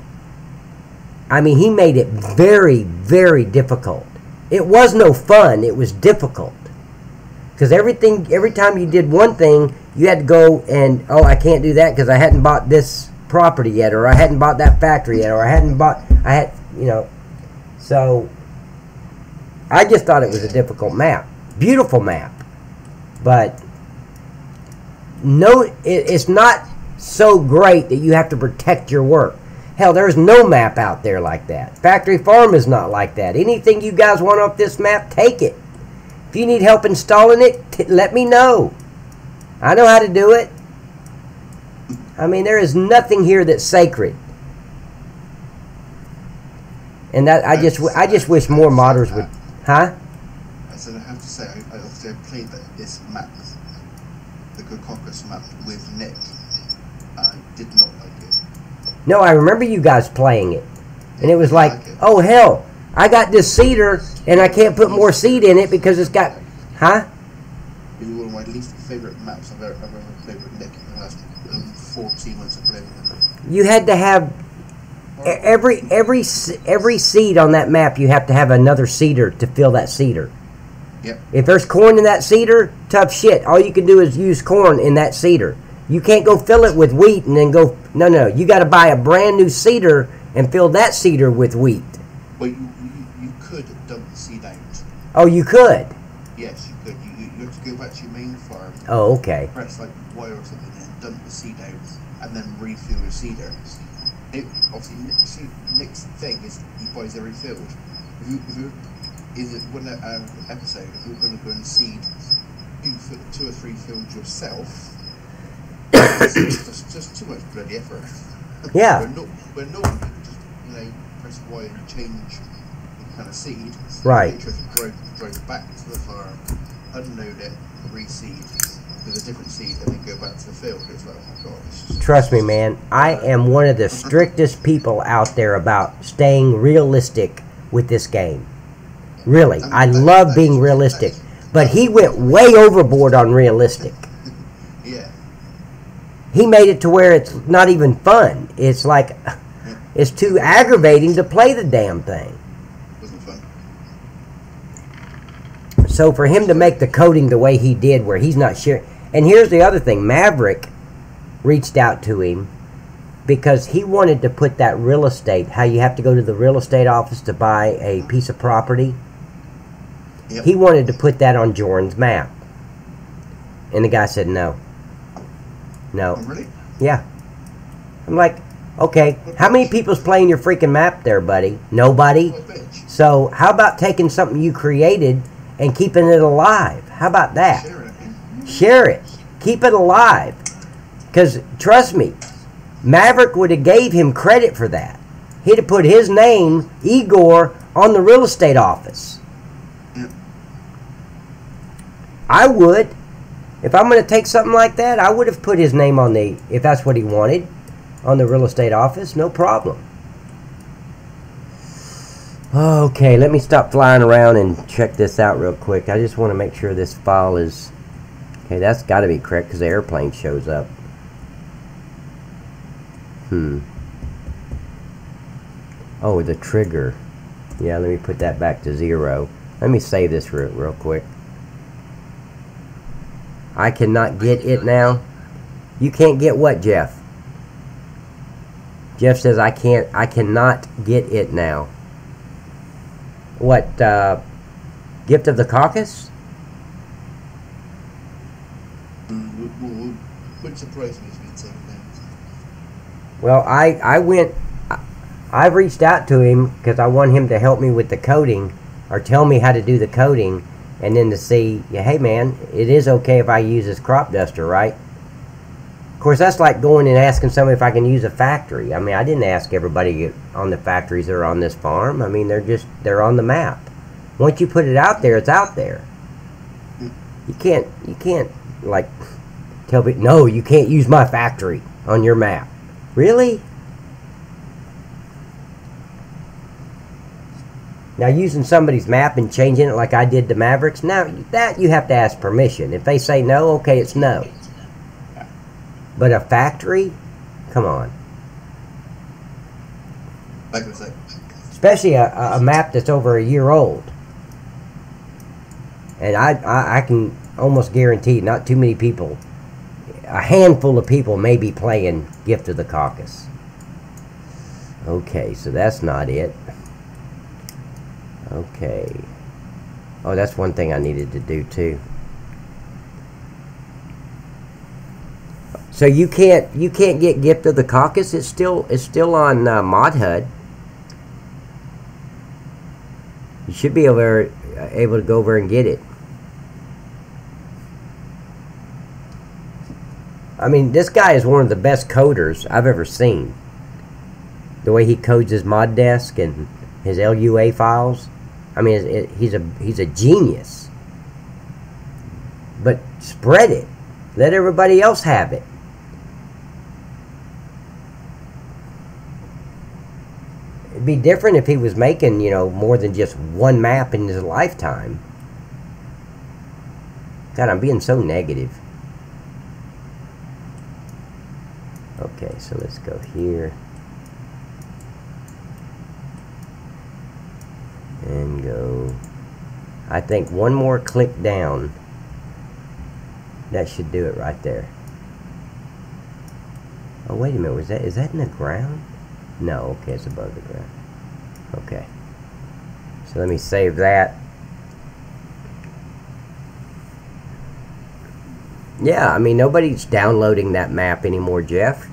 I mean, he made it very, very difficult. It was no fun, it was difficult. Because every time you did one thing, you had to go and, oh, I can't do that because I hadn't bought this property yet, or I hadn't bought that factory yet, or you know. So, I just thought it was a difficult map. Beautiful map. But, no, it's not so great that you have to protect your work. Hell, there's no map out there like that. Factory Farm is not like that. Anything you guys want off this map, take it. If you need help installing it, let me know. I know how to do it. I mean, there is nothing here that's sacred. And that I just wish more modders would, huh? I said I have to say I played this map, the Caucasus map, with Nick. I did not like it. No, I remember you guys playing it, and it was like, oh hell, I got this cedar and I can't put more seed in it because it's got, huh? It was one of my least favorite maps I've ever played with Nick in the last 14 months of playing with him. You had to have every seed on that map. You have to have another cedar to fill that cedar. Yep. If there's corn in that cedar, tough shit. All you can do is use corn in that cedar. You can't go fill it with wheat and then go. No. You got to buy a brand new cedar and fill that cedar with wheat. Well, you could dump the seed out. Oh, you could. Yes, you could. You have to go back to your main farm. Oh, okay. Press like Y or something and dump the seed out, and then refill your cedar. Obviously, Nick's thing is he buys every field. If you in one episode, if you're going to go and seed 2 or 3 fields yourself, it's just too much bloody effort. Yeah. We're not just press Y and change the kind of seed. Right. Just drive back to the farm, unload it, reseed with a different seed, and then go back to the field. It's like, oh my god. Trust me, man. I am one of the strictest people out there about staying realistic with this game. Really, I love being realistic, but he went way overboard on realistic. Yeah. He made it to where it's not even fun. It's like, it's too aggravating to play the damn thing. Wasn't fun. So for him to make the coding the way he did, where he's not sharing, and here's the other thing, Maverick reached out to him because he wanted to put that real estate, how you have to go to the real estate office to buy a piece of property. Yep. He wanted to put that on Jordan's map. And the guy said no. No. Oh, really? Yeah. I'm like, okay, how many people's playing your freaking map there, buddy? Nobody. So how about taking something you created and keeping it alive? How about that? Share it. Keep it alive. Because, trust me, Maverick would have gave him credit for that. He'd have put his name, Igor, on the real estate office. I would. If I'm going to take something like that, I would have put his name on the, if that's what he wanted, on the real estate office. No problem. Okay, let me stop flying around and check this out real quick. I just want to make sure this file is... Okay, that's got to be correct because the airplane shows up. Oh, the trigger. Yeah, let me put that back to 0. Let me save this real quick. I cannot get it now. You can't get what, Jeff? Jeff says I cannot get it now. What, Gift of the Caucus? Wouldn't surprise me if you'd say that. Well, I've reached out to him because I want him to help me with the coding, or tell me how to do the coding, and then to see, yeah, hey man, it is okay if I use this crop duster, right? Of course, that's like going and asking somebody if I can use a factory. I mean, I didn't ask everybody on the factories that are on this farm. I mean, they're on the map. Once you put it out there, it's out there. You can't like tell people, no, you can't use my factory on your map. Really? Now, using somebody's map and changing it like I did to Mavericks, now that you have to ask permission. If they say no, okay, it's no. But a factory? Come on. Especially a map that's over a year old. And I can almost guarantee not too many people, a handful of people may be playing Gift of the Caucus. Okay, so that's not it. Okay. Oh, that's one thing I needed to do too. So you can't get Gift of the Caucus. It's still on Mod HUD. You should be able to go over and get it. I mean, this guy is one of the best coders I've ever seen. The way he codes his mod desk and his LUA files. I mean, he's a genius. But spread it. Let everybody else have it. It'd be different if he was making, more than just one map in his lifetime. God, I'm being so negative. Okay, so let's go here. And go, I think one more click down. That should do it right there. Oh, wait a minute, is that in the ground? No, okay, it's above the ground. Okay. So let me save that. Yeah, I mean, nobody's downloading that map anymore, Jeff.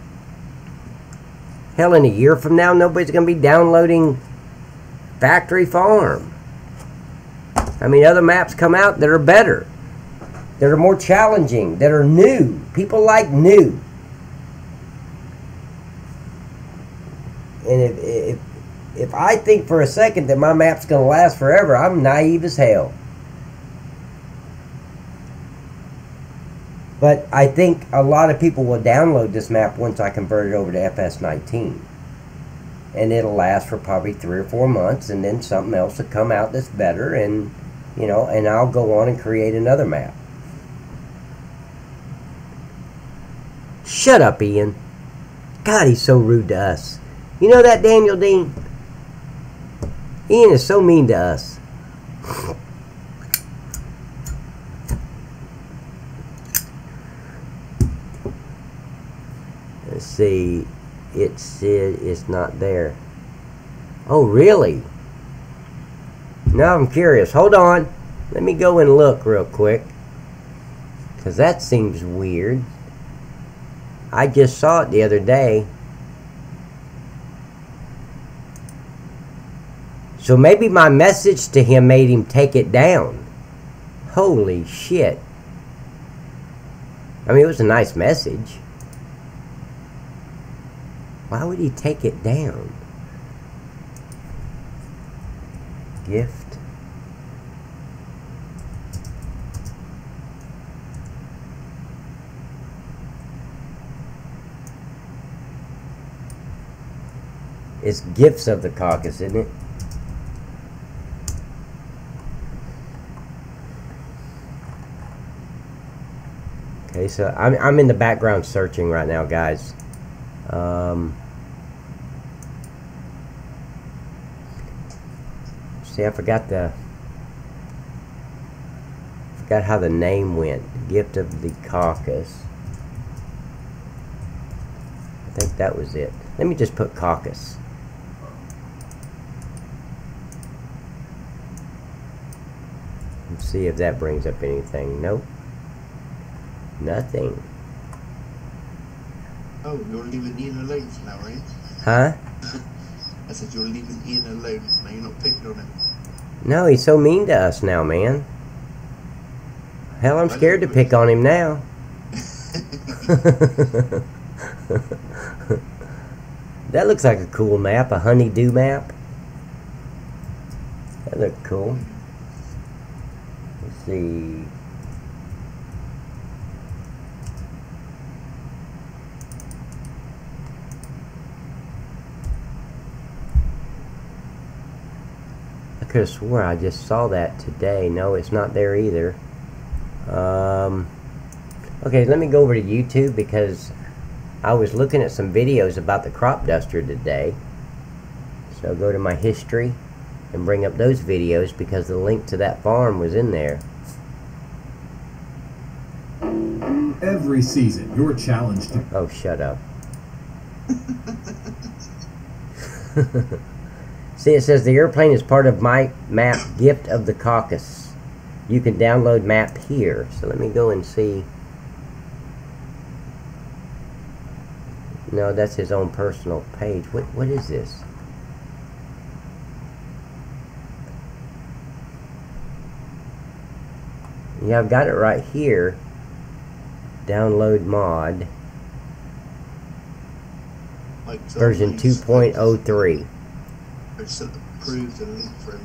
Hell, in a year from now, nobody's going to be downloading Factory Farm. I mean, other maps come out that are better, that are more challenging, that are new. People like new. And if I think for a second that my map's going to last forever, I'm naive as hell. But I think a lot of people will download this map once I convert it over to FS17. And it'll last for probably 3 or 4 months, and then something else will come out that's better, and and I'll go on and create another map. Shut up, Ian. God, he's so rude to us. You know that, Daniel Dean? Ian is so mean to us. Let's see. It said it's not there. Oh, really? Now I'm curious. Hold on. Let me go and look real quick. Because that seems weird. I just saw it the other day. So maybe my message to him made him take it down. Holy shit. I mean, it was a nice message. Why would he take it down? Gift. It's Gifts of the Caucus, isn't it? Okay, so I'm in the background searching right now, guys. See, I forgot how the name went. Gift of the Caucus. I think that was it. Let me just put Caucus. Let's see if that brings up anything. Nope. Nothing. Oh, you're leaving Ian alone for now, right? Huh? I said you're leaving Ian alone for now. You're not picking on him. No, he's so mean to us now, man. Hell, I'm scared to pick on him now. That looks like a cool map, a honeydew map. That looked cool. Let's see. I could have swore I just saw that today. No, it's not there either. Okay, let me go over to YouTube because I was looking at some videos about the crop duster today. So go to my history and bring up those videos because the link to that farm was in there. Every season, you're challenged to... Oh, shut up. See, it says the airplane is part of my map, Gift of the Caucus. You can download map here. So let me go and see. No, that's his own personal page. What is this? Yeah, I've got it right here. Download mod. Version 2.03. I just approved the link for him.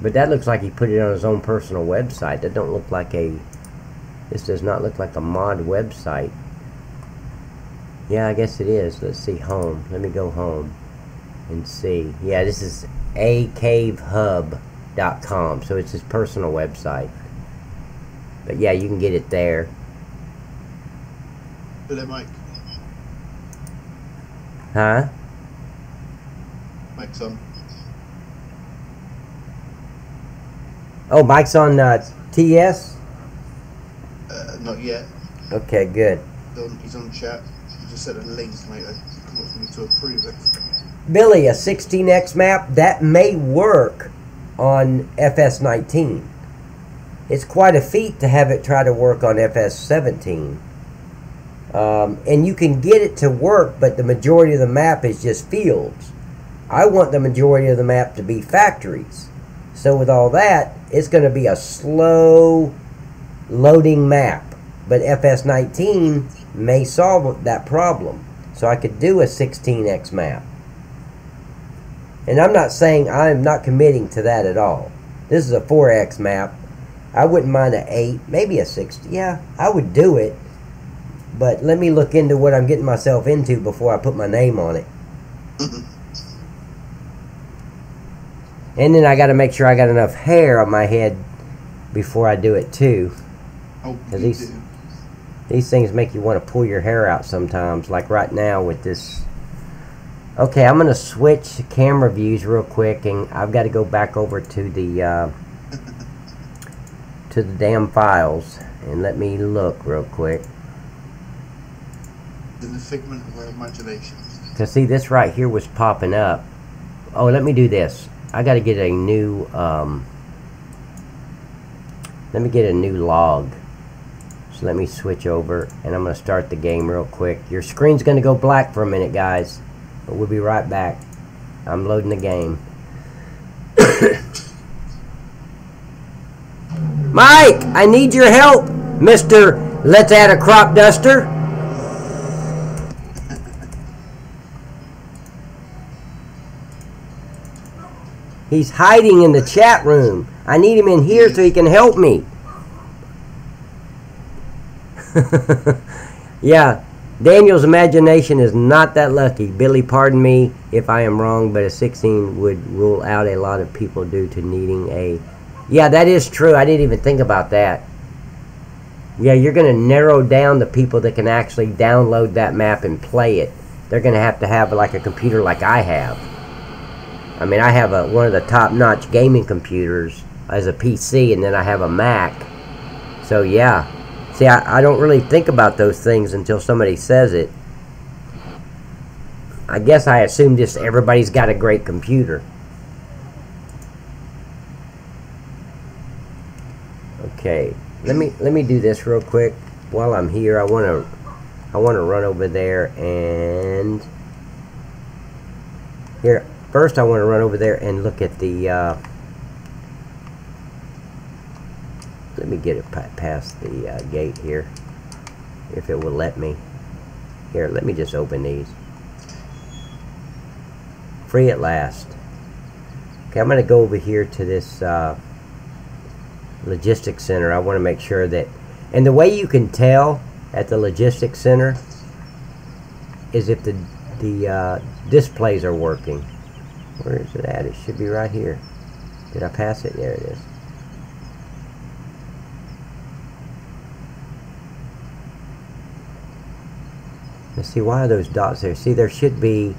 But that looks like he put it on his own personal website. That don't look like a... This does not look like a mod website. Yeah, I guess it is. Let's see, home. Let me go home and see. Yeah, this is acavehub.com. So it's his personal website. But yeah, you can get it there. Hello, Mike. Huh? Mike's on. Oh, Mike's on TS? Not yet. Okay, good. He's on chat. He just said a link, mate. Come up for me to approve it. Billy, a 16x map, that may work on FS19. It's quite a feat to have it try to work on FS17. And you can get it to work, but the majority of the map is just fields. I want the majority of the map to be factories. So with all that, it's going to be a slow loading map. But FS19 may solve that problem. So I could do a 16x map. And I'm not saying, I'm not committing to that at all. This is a 4x map. I wouldn't mind an 8, maybe a 6. Yeah, I would do it. But let me look into what I'm getting myself into before I put my name on it. And then I got to make sure I got enough hair on my head before I do it too. Oh, Because these things make you want to pull your hair out sometimes. Like right now with this. Okay, I'm going to switch camera views real quick. And I've got to go back over to the damn files. And let me look real quick. In the figment of our imagination. Because see, this right here was popping up. Oh, let me do this. I got to get a new, let me get a new log. So let me switch over, and I'm going to start the game real quick. Your screen's going to go black for a minute, guys. But we'll be right back. I'm loading the game. Mike, I need your help, Mr. Let's Add a Crop Duster. He's hiding in the chat room. I need him in here so he can help me. Yeah, Daniel's imagination is not that lucky. Billy, pardon me if I am wrong, but a 16 would rule out a lot of people due to needing a... Yeah, that is true. I didn't even think about that. Yeah, you're going to narrow down the people that can actually download that map and play it. They're going to have like a computer like I have. I mean, I have one of the top-notch gaming computers as a PC, and then I have a Mac. So, yeah. See, I don't really think about those things until somebody says it. I guess I assume just everybody's got a great computer. Okay, let me do this real quick while I'm here. I want to run over there and here. First, I want to run over there and look at the, let me get it past the gate here, if it will let me. Here, let me just open these. Free at last. Okay, I'm going to go over here to this logistics center. I want to make sure that, and the way you can tell at the logistics center is if the displays are working. Where is it at? It should be right here. Did I pass it? There it is. Let's see, why are those dots there? See, there should be,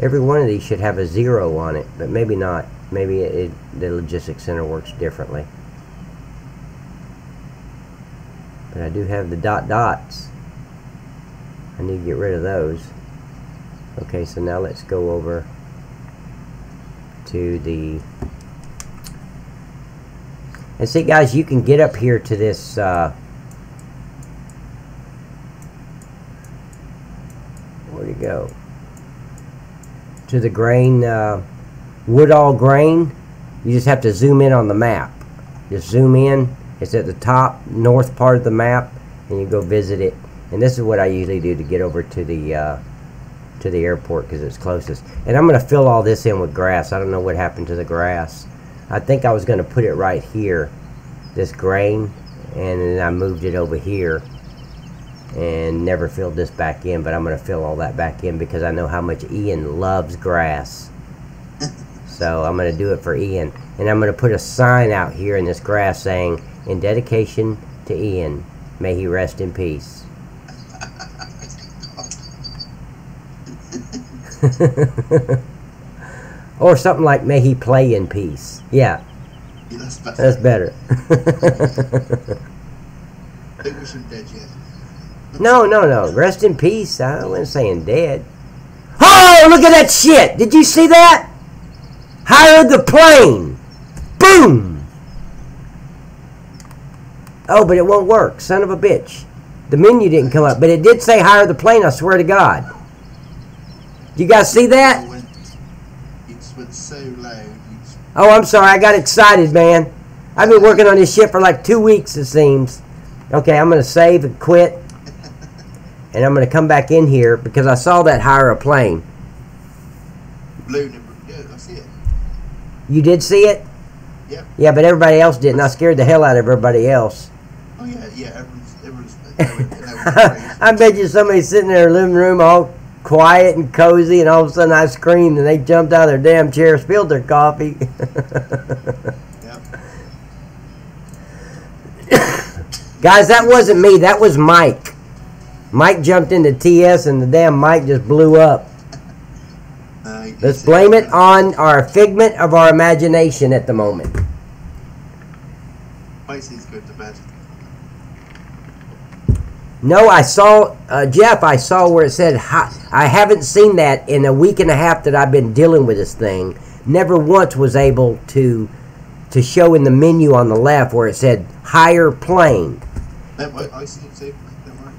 every one of these should have a 0 on it, but maybe not. Maybe the logistics center works differently. But I do have the dots. I need to get rid of those. Okay, so now let's go over to the, and see guys, you can get up here to this where'd it go, to the grain, Woodall grain. You just have to zoom in on the map. Just zoom in. It's at the top north part of the map, and you go visit it. And this is what I usually do to get over to the airport because it's closest. And I'm going to fill all this in with grass. I don't know what happened to the grass. I think I was going to put it right here, this grain, and then I moved it over here and never filled this back in, but I'm going to fill all that back in because I know how much Ian loves grass. So I'm going to do it for Ian. And I'm going to put a sign out here in this grass saying, in dedication to Ian, may he rest in peace. Or something like, may he play in peace. Yeah, that's better. Think we should dead yet? No. Rest in peace. I wasn't saying dead. Oh, look at that shit! Did you see that? Hire the plane. Boom. Oh, but it won't work. Son of a bitch. The menu didn't come up, but it did say hire the plane. I swear to God. You guys see that? It went so loud. Oh, I'm sorry. I got excited, man. I've been working on this shit for like 2 weeks, it seems. Okay, I'm going to save and quit. And I'm going to come back in here because I saw that hire a plane. Blue number. Yeah, I see it. You did see it? Yep. Yeah, but everybody else didn't. I scared the hell out of everybody else. Oh, yeah. Everyone's I bet you somebody's sitting in their living room all quiet and cozy, and all of a sudden I screamed and they jumped out of their damn chair, spilled their coffee. Yep. Guys, that wasn't me. That was Mike. Mike jumped into TS and the damn mic just blew up. Let's blame it on our figment of our imagination at the moment. Pisces good to bed. No, I saw, Jeff, I saw where it said, I haven't seen that in a week and a half that I've been dealing with this thing. Never once was able to show in the menu on the left where it said, hire plane. I see it too. Don't worry.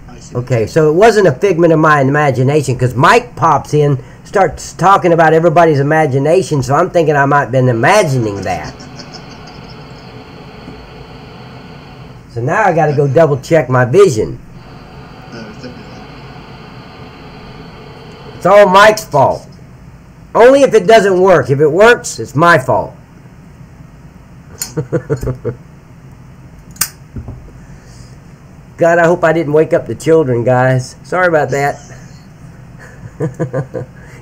I see Okay, so it wasn't a figment of my imagination because Mike pops in, starts talking about everybody's imagination, so I'm thinking I might have been imagining that. So now I got to go double check my vision. No, it's definitely not. It's all Mike's fault. Only if it doesn't work. If it works, it's my fault. God, I hope I didn't wake up the children, guys. Sorry about that.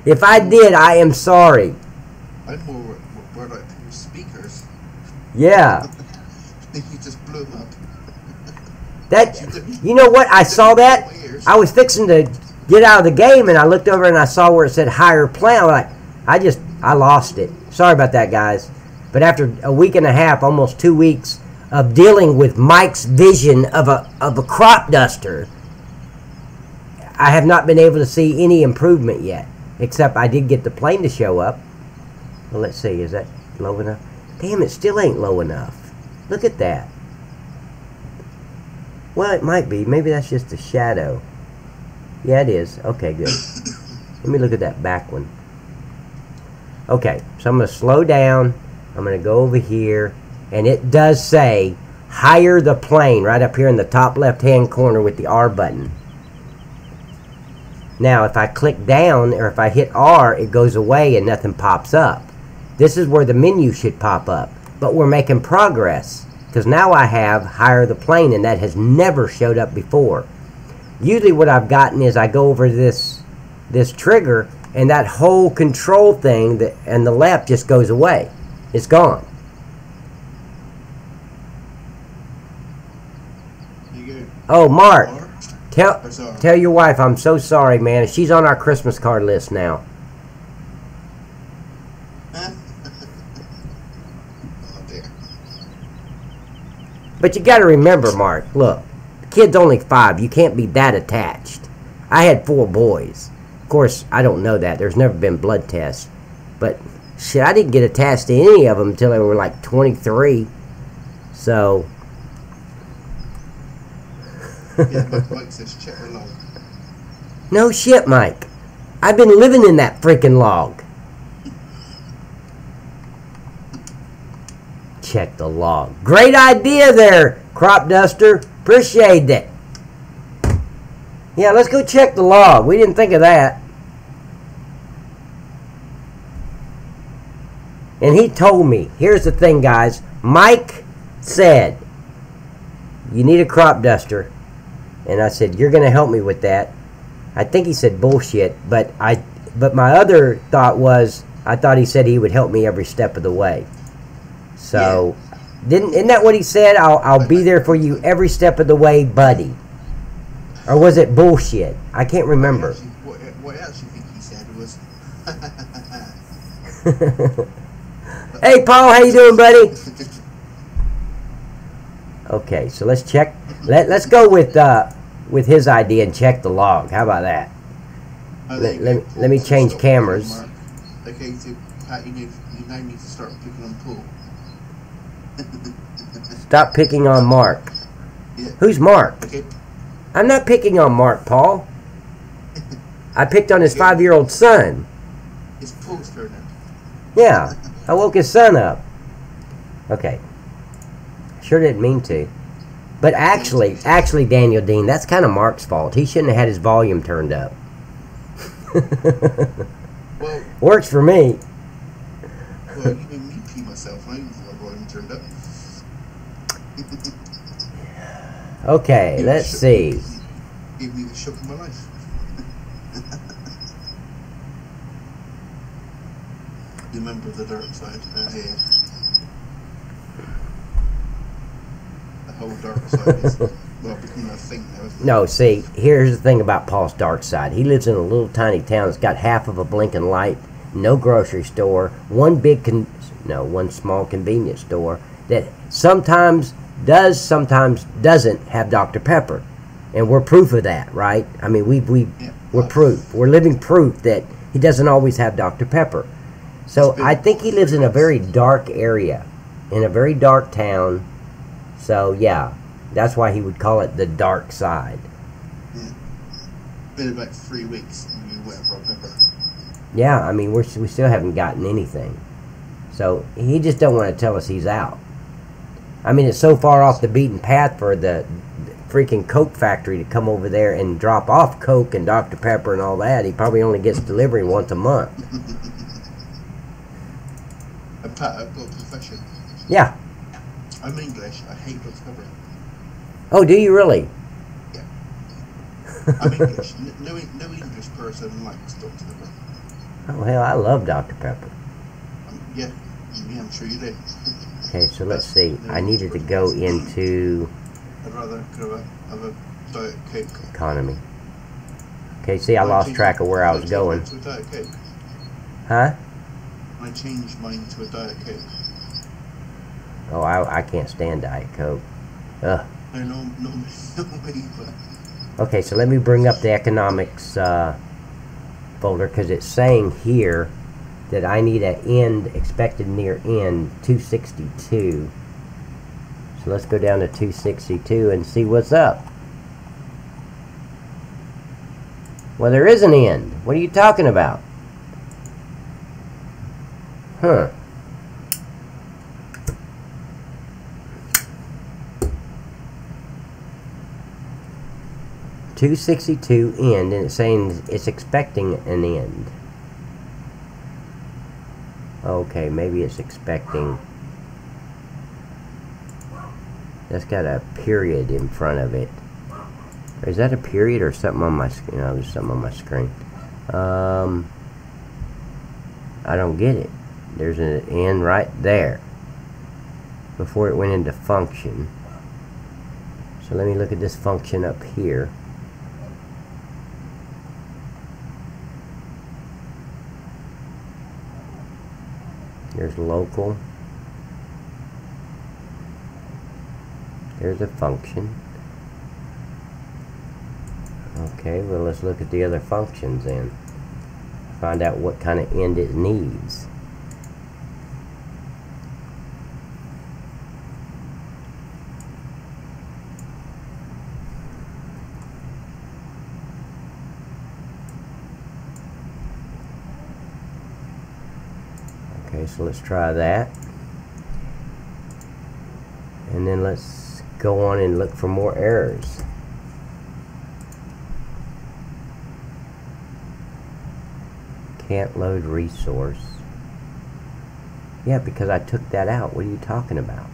If I did, I am sorry. I'm more worried about people's speakers. Yeah. You just blew them up. That, you know what? I saw that. I was fixing to get out of the game, and I looked over and I saw where it said higher plan. I'm like, I lost it. Sorry about that, guys. But after a week and a half, almost 2 weeks of dealing with Mike's vision of a crop duster, I have not been able to see any improvement yet. Except I did get the plane to show up. Well, let's see. Is that low enough? Damn, it still ain't low enough. Look at that. Well, it might be. Maybe that's just a shadow. Yeah, it is. Okay, good. Let me look at that back one. Okay, so I'm going to slow down. I'm going to go over here. And it does say, higher the plane, right up here in the top left-hand corner with the R button. Now, if I click down, or if I hit R, it goes away and nothing pops up. This is where the menu should pop up. But we're making progress, because now I have higher the plane, and that has never showed up before. Usually what I've gotten is I go over this trigger, and that whole control thing and the left just goes away. It's gone. Oh, Mark, tell your wife I'm so sorry, man. She's on our Christmas card list now. But you got to remember, Mark, look, the kid's only 5. You can't be that attached. I had 4 boys. Of course, I don't know that. There's never been blood tests. But, shit, I didn't get attached to any of them until they were like 23. So... Yeah, Mike says check the log. No shit, Mike. I've been living in that freaking log. Check the log. Great idea there, crop duster. Appreciate it. Yeah, let's go check the log. We didn't think of that. And he told me, here's the thing, guys. Mike said, you need a crop duster. And I said, you're going to help me with that. I think he said bullshit, but my other thought was, I thought he said he would help me every step of the way. So, yeah. Isn't that what he said? I'll be there for you every step of the way, buddy. Or was it bullshit? I can't remember. What else you think he said was... Hey, Paul, how you doing, buddy? Okay, so let's check. Let's go with his idea and check the log. How about that? Let me change cameras. Okay, so Pat, you now need to start picking on Paul. Stop picking on Mark. Yeah. Who's Mark? Okay. I'm not picking on Mark, Paul. I picked on his 5-year-old son. It's Paul's turn now. Yeah, I woke his son up. Okay. Sure didn't mean to. But actually, Daniel Dean, that's kind of Mark's fault. He shouldn't have had his volume turned up. Well, works for me. Well, you made me pee myself. I didn't have my volume turned up. Okay, let's see. Gave me the shock of my life. You remember the dark side? Yeah. The whole dark side is, well, becoming a thing now. No, see, here's the thing about Paul's dark side. He lives in a little tiny town that's got half of a blinking light, no grocery store, one small convenience store that sometimes does, sometimes doesn't have Dr. Pepper. And we're proof of that, right? I mean, we're proof. We're living proof that he doesn't always have Dr. Pepper. So I think he lives in a very dark area, in a very dark town. So yeah, that's why he would call it the dark side. Yeah. Been about 3 weeks and you went for a pepper. Yeah, I mean, we still haven't gotten anything. So he just don't want to tell us he's out. I mean, it's so far off the beaten path for the freaking Coke factory to come over there and drop off Coke and Dr. Pepper and all that. He probably only gets delivery once a month. And Pat, I've got a confession. Yeah. I'm English. I hate Dr. Pepper. Oh, do you really? Yeah. I'm English. No English person likes Dr. Pepper. Oh, hell, I love Dr. Pepper. Yeah, I'm sure you do. Okay, so let's see. I needed to go into I'd rather have a Diet Coke. economy. Okay, see, I lost track of where I was going. To a Diet Coke. Huh? I changed mine to a Diet Coke. Oh, I can't stand Diet Coke. Ugh. No, me, but... Okay, so let me bring up the economics folder, because it's saying here that I need an end, expected near end, 262. So let's go down to 262 and see what's up. Well, there is an end. What are you talking about? Huh. $262 end, and it's saying it's expecting an end. Okay, maybe it's expecting. That's got a period in front of it. Or is that a period or something on my screen? No, there's something on my screen. I don't get it. There's an end right there before it went into function. So let me look at this function up here. There's local. There's a function. Okay, well, let's look at the other functions then. Find out what kind of end it needs. Okay, so let's try that. And then let's go on and look for more errors. Can't load resource. Yeah, because I took that out. What are you talking about?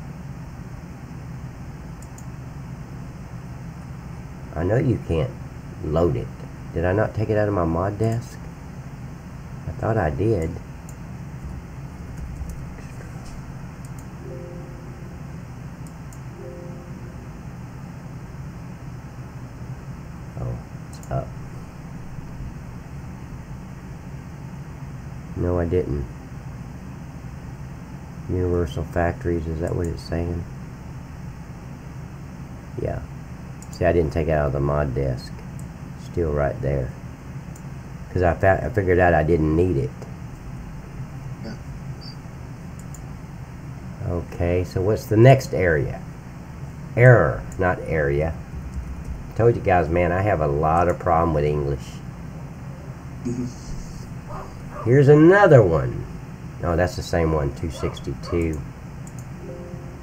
I know you can't load it. Did I not take it out of my mod desk? I thought I did. Oh, it's up. No, I didn't. Universal Factories, is that what it's saying? Yeah. See, I didn't take it out of the mod desk. Still right there. Because I figured out I didn't need it. Yeah. Okay, so what's the next area? Error, not area. Told you guys, man, I have a lot of problem with English. Here's another one. No, that's the same one, 262.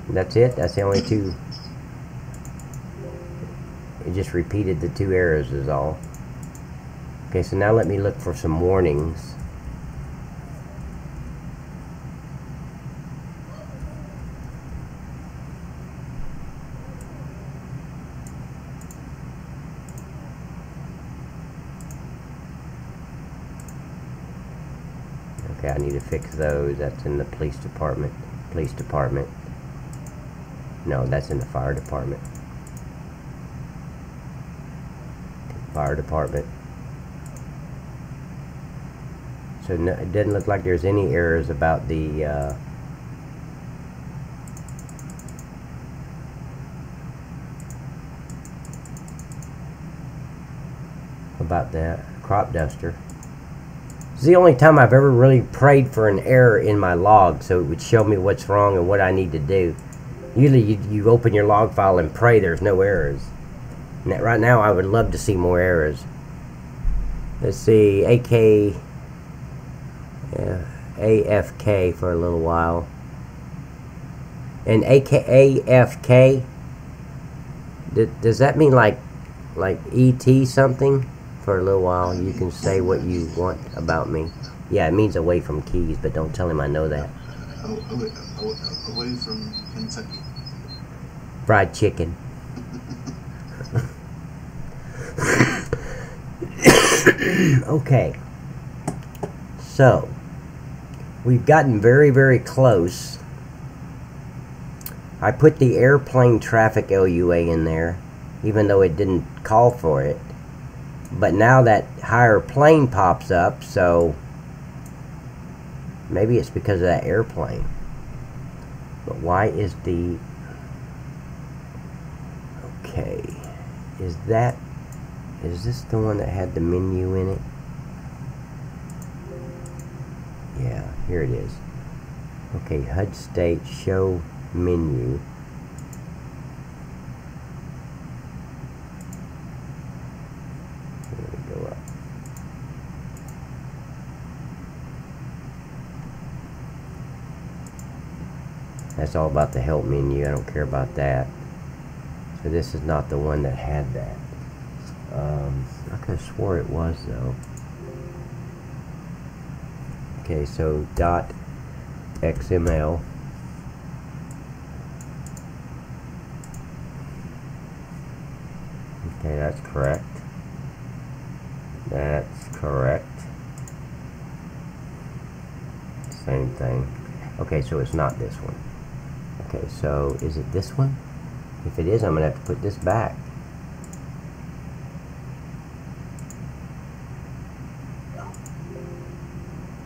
That's it? That's the only two. It just repeated the two errors is all. Okay, so now let me look for some warnings. Okay, I need to fix those. That's in the police department. Police department. No, that's in the fire department. Fire department. So no, it doesn't look like there's any errors about the crop duster. It's the only time I've ever really prayed for an error in my log, so it would show me what's wrong and what I need to do. Usually you open your log file and pray there's no errors. And right now I would love to see more errors. Let's see, AFK for a little while. And AFK, does that mean like ET something? For a little while, you can say what you want about me. Yeah, it means away from keys, but don't tell him I know that. Away from Kentucky. Fried chicken. Okay. So, we've gotten very, very close. I put the airplane traffic LUA in there, even though it didn't call for it. But now that higher plane pops up, so maybe it's because of that airplane. But why is the... Okay. Is this the one that had the menu in it? Yeah, here it is. Okay, HUD state, show menu. Let me go up. That's all about the help menu. I don't care about that. So this is not the one that had that. I could have swore it was though. Okay, so .xml. Okay, that's correct. That's correct. Same thing. Okay, so it's not this one. Okay, so is it this one? If it is, I'm gonna have to put this back.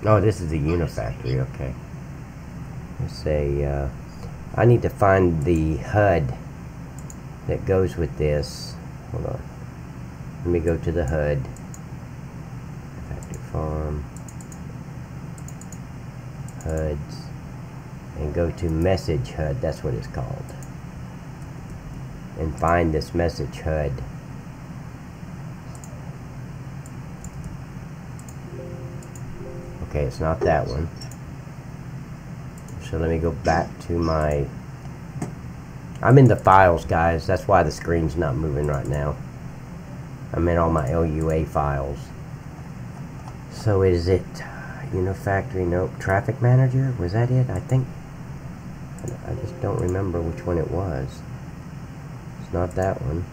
Oh, this is the Unifactory, okay. Let's say, I need to find the HUD that goes with this. Hold on. Let me go to the HUD. Factory Farm. HUDs. And go to Message HUD, that's what it's called. And find this Message HUD. Okay, it's not that one. So let me go back to my... I'm in the files, guys. That's why the screen's not moving right now. I'm in all my LUA files. So is it Unifactory? Nope. Traffic Manager? Was that it? I think... I just don't remember which one it was. It's not that one.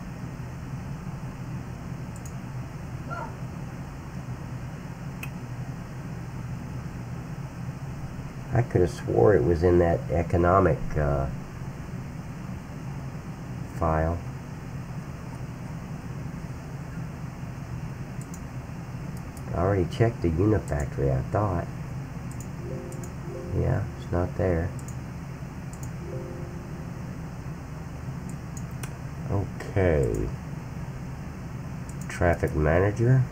I could have swore it was in that economic file. I already checked the Unifactory, I thought. Yeah, it's not there. Okay. Traffic Manager.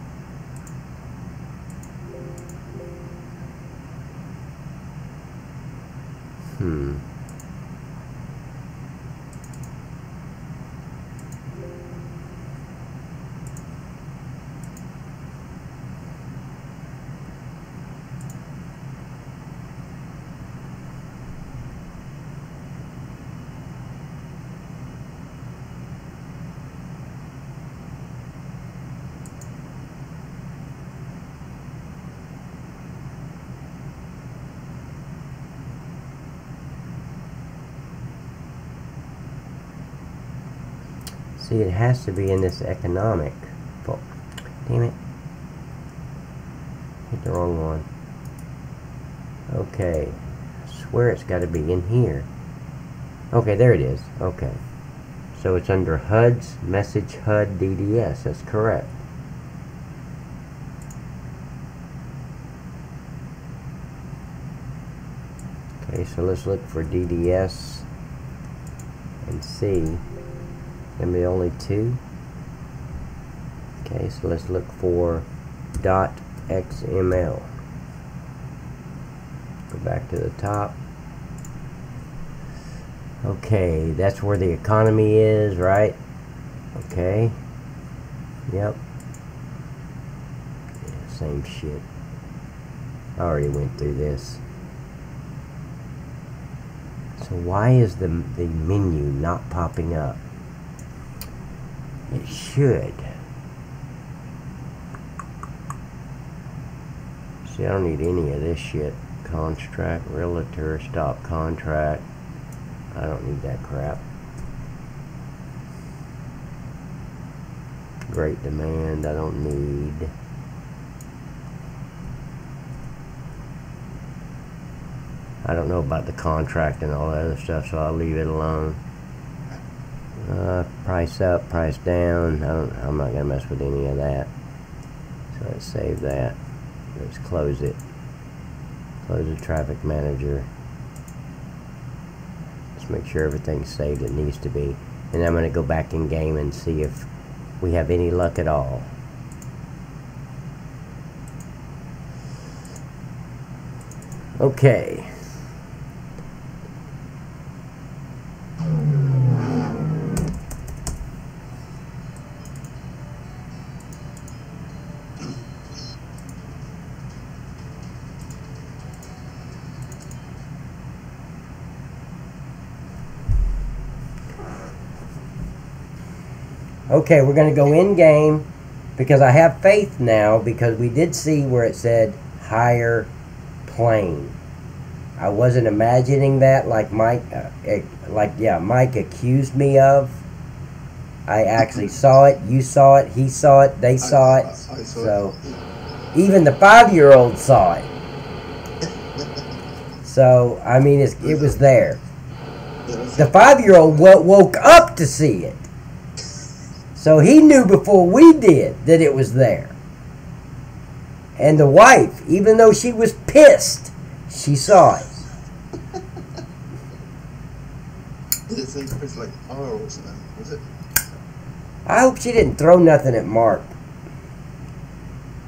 See, it has to be in this economic. Oh, damn it. Hit the wrong one. Okay. I swear it's got to be in here. Okay, there it is. Okay. So it's under HUDs, Message HUD DDS. That's correct. Okay, so let's look for DDS and see. And the only two. Okay, so let's look for .xml. Go back to the top. Okay, that's where the economy is, right? Okay. Yep. Yeah, same shit. I already went through this. So why is the menu not popping up? It should. See, I don't need any of this shit. Contract, realtor, stop contract. I don't need that crap. Great demand, I don't need. I don't know about the contract and all that other stuff, so I'll leave it alone. Price up, price down. I'm not gonna mess with any of that. So let's save that. Let's close it. Close the traffic manager. Let's make sure everything's saved. It needs to be. And I'm gonna go back in game and see if we have any luck at all. Okay. Okay, we're going to go in game because I have faith now, because we did see where it said higher plane. I wasn't imagining that like Mike, Mike accused me of. I actually saw it. You saw it. He saw it. They saw it. So even the 5-year-old saw it. So I mean, it was there. The 5-year-old woke up to see it. So he knew before we did that it was there. And the wife, even though she was pissed, she saw it. Did it say Chris like R or something? Was it? I hope she didn't throw nothing at Mark.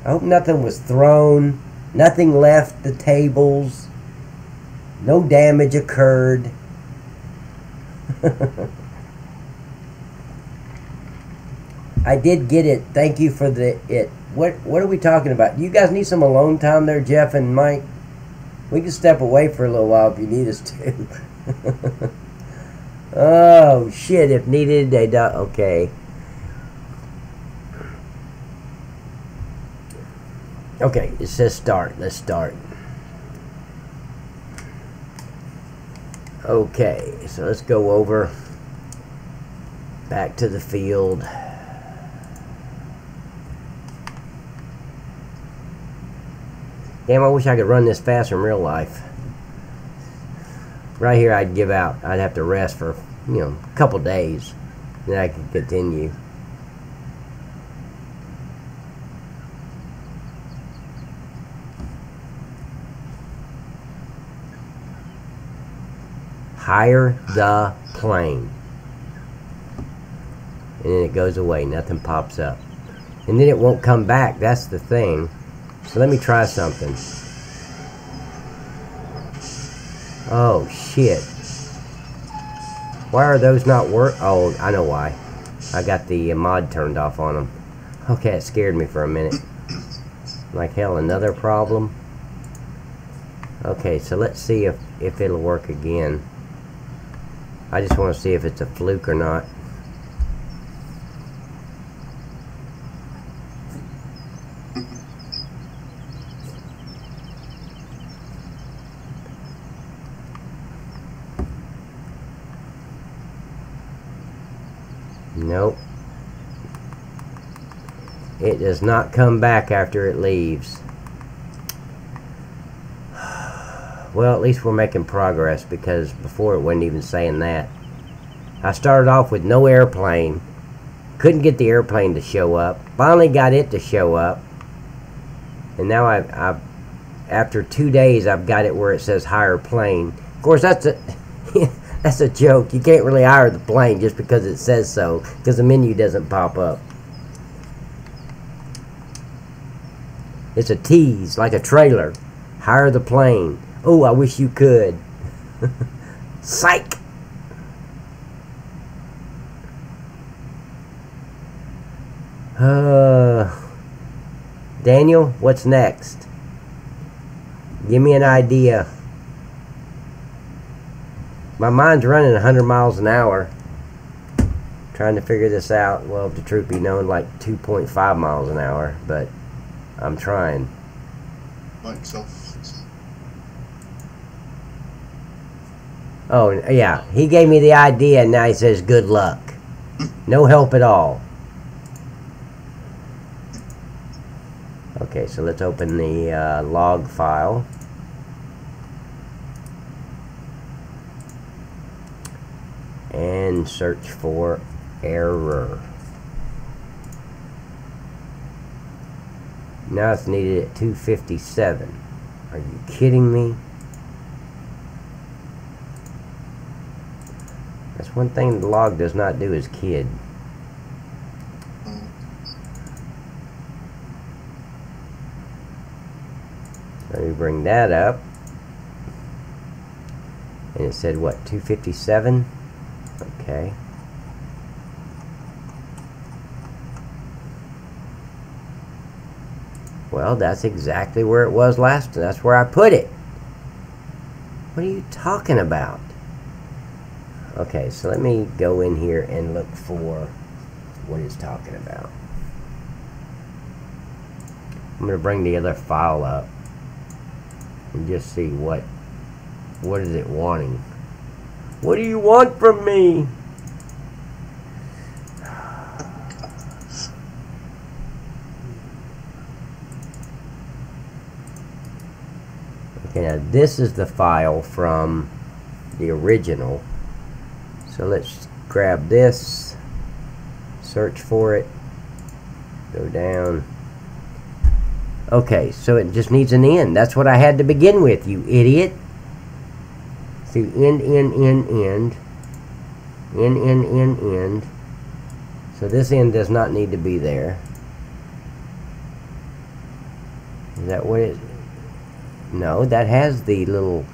I hope nothing was thrown. Nothing left the tables. No damage occurred. I did get it. Thank you for it. What are we talking about? You guys need some alone time there, Jeff and Mike? We can step away for a little while if you need us to. Oh, shit. If needed, they do. Okay. Okay, it says start. Let's start. Okay, so let's go over back to the field. Damn, I wish I could run this fast in real life. Right here, I'd give out. I'd have to rest for, a couple days. Then I could continue. Hire the plane. And then it goes away. Nothing pops up. And then it won't come back. That's the thing. So let me try something. Oh, shit. Why are those not work? Oh, I know why. I got the mod turned off on them. Okay, it scared me for a minute. Like hell, another problem. Okay, so let's see if it'll work again. I just want to see if it's a fluke or not. Nope. It does not come back after it leaves. Well, at least we're making progress, because before it wasn't even saying that. I started off with no airplane. Couldn't get the airplane to show up. Finally got it to show up. And now I've after 2 days, I've got it where it says hire plane. Of course, that's a that's a joke. You can't really hire the plane just because it says so, because the menu doesn't pop up. It's a tease, like a trailer. Hire the plane. Oh, I wish you could. Psych! Daniel, what's next? Give me an idea. My mind's running 100 miles an hour trying to figure this out. Well, the truth be known, like 2.5 miles an hour, but I'm trying. Microsoft. Oh, yeah. He gave me the idea, and now he says, good luck. No help at all. Okay, so let's open the log file. And search for error. Now it's needed at 257. Are you kidding me? That's one thing the log does not do is kid. Let me bring that up. And it said what, 257? Okay. Well, that's exactly where it was last. That's where I put it. What are you talking about? Okay, so let me go in here and look for what it's talking about. I'm going to bring the other file up and just see what is it wanting. What do you want from me? Okay, now this is the file from the original. So let's grab this, search for it, go down. Okay, so it just needs an end. That's what I had to begin with, you idiot. See, end. So this end does not need to be there. Is that what it... No, that has the little...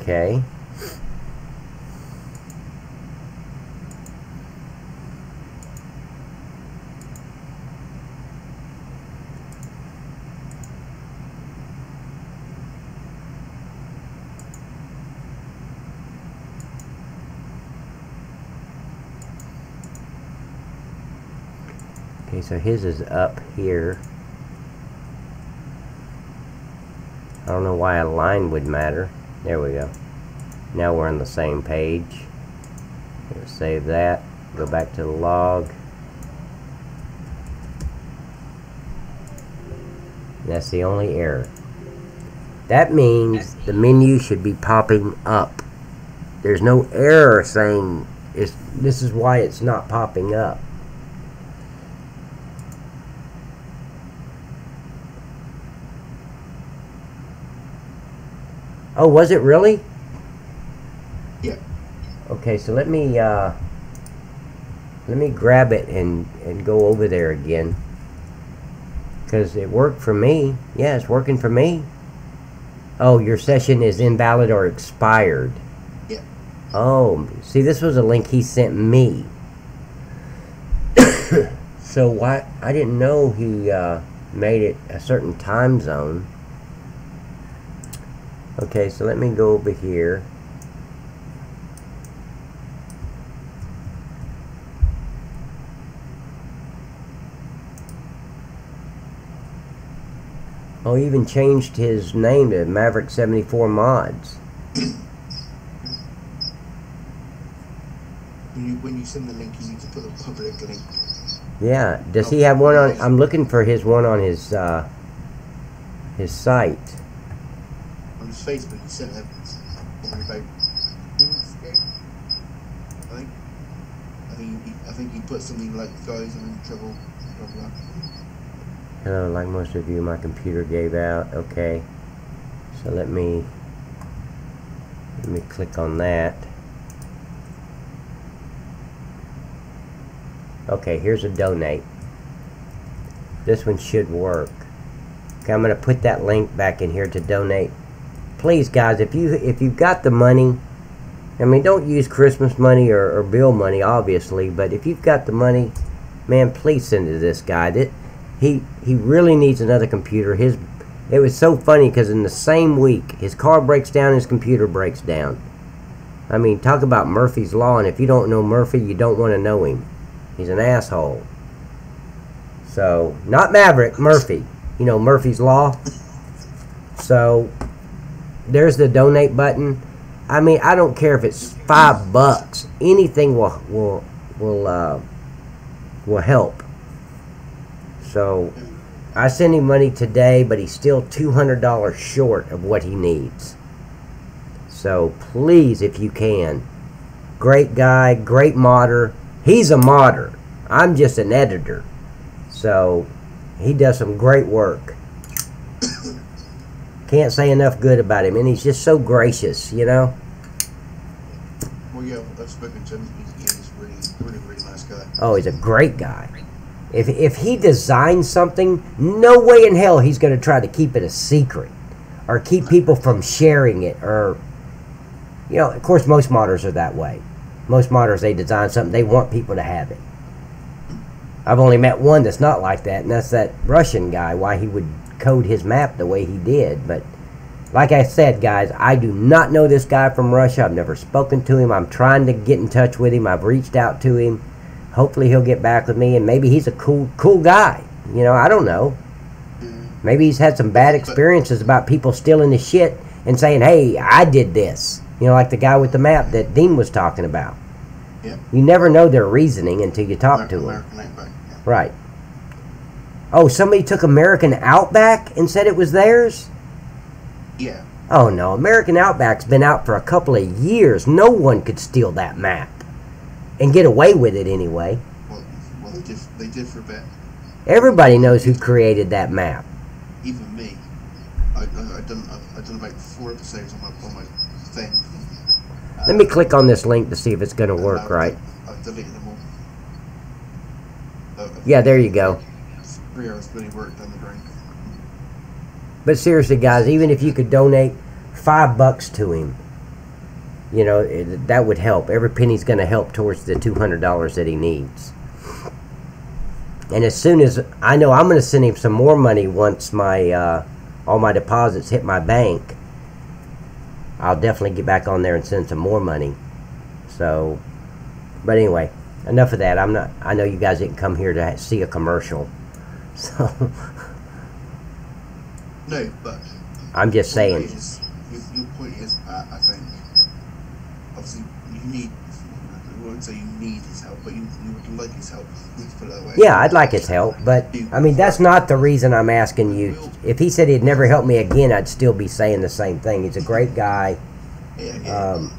Okay. Okay, so his is up here. I don't know why a line would matter. There we go. Now we're on the same page. Let's save that. Go back to the log. That's the only error. That means the menu should be popping up. There's no error saying this is why it's not popping up. Oh, was it really? Yeah. Okay, so let me grab it and go over there again, because it worked for me. Yeah, it's working for me. Oh, your session is invalid or expired. Yeah. Oh, see, this was a link he sent me. So why I didn't know he made it a certain time zone. Okay, so let me go over here. Oh, he even changed his name to Maverick74 Mods. When you send the link, you need to put a public link. Yeah. Does he have one on? I'm looking for his one on his site. On his Facebook, he sent it probably about Tuesday. I think he put something like, guys, I'm in trouble, blah blah. Hello, like most of you, my computer gave out. Okay, so let me click on that. Okay, here's a donate. This one should work. Okay, I'm gonna put that link back in here to donate. Please, guys, if you've got the money, I mean, don't use Christmas money or bill money, obviously, but if you've got the money, man, please send it to this guy. he really needs another computer. It was so funny because in the same week, his car breaks down, his computer breaks down. I mean, talk about Murphy's Law, and if you don't know Murphy, you don't want to know him. He's an asshole. So, not Maverick, Murphy. You know, Murphy's Law. So, there's the donate button. I mean, I don't care if it's $5. Anything will help. So, I sent him money today, but he's still $200 short of what he needs. So, please, if you can. Great guy, great modder. He's a modder. I'm just an editor. So, he does some great work. Can't say enough good about him. And he's just so gracious, you know? Well, yeah, I've spoken to him. He's really nice guy. Oh, he's a great guy. If he designs something, no way in hell he's going to try to keep it a secret. Or keep people from sharing it. Or, you know, of course most modders are that way. Most modders, they design something, they want people to have it. I've only met one that's not like that, and that's that Russian guy, why he would code his map the way he did. But like I said, guys, I do not know this guy from Russia. I've never spoken to him. I'm trying to get in touch with him. I've reached out to him. Hopefully he'll get back with me, and maybe he's a cool guy. You know, I don't know. Maybe he's had some bad experiences about people stealing his shit and saying, hey, I did this. You know, like the guy with the map that Dean was talking about. Yeah. You never know their reasoning until you talk to them. Yeah. Right. Oh, somebody took American Outback and said it was theirs? Yeah. Oh, no. American Outback's been out for a couple of years. No one could steal that map. And get away with it anyway. Well, they did for a bit. Everybody knows who created that map. Even me. I've done about 4 episodes on my thing. Let me click on this link to see if it's going to work right. I've deleted them all. Yeah, there you go. 3 hours really worked down the drain. But seriously, guys, even if you could donate $5 to him, you know, that would help. Every penny's going to help towards the $200 that he needs. And as soon as I know, I'm going to send him some more money once my all my deposits hit my bank. I'll definitely get back on there and send some more money. So, but anyway, enough of that. I know you guys didn't come here to see a commercial. So, no, but I'm just saying. Your point is, I think, obviously, you need. I won't say you need his help, but you would like his help. Let's put it that way. Yeah, I'd like his help, but I mean that's not the reason I'm asking you. If he said he'd never help me again, I'd still be saying the same thing. He's a great guy. Yeah.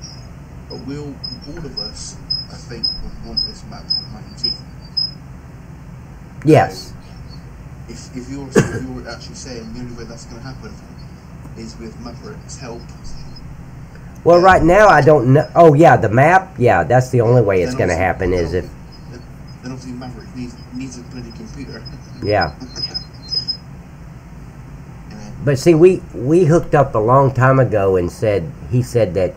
But all of us, I think, would want this map for 19. Yes. So if you're actually saying the only way that's going to happen is with Maverick's help. Well, right now I don't know. Oh yeah, the map. Yeah, that's the only way it's going to happen is if. Then obviously Maverick needs a bloody computer. Yeah. But see, we hooked up a long time ago and he said that,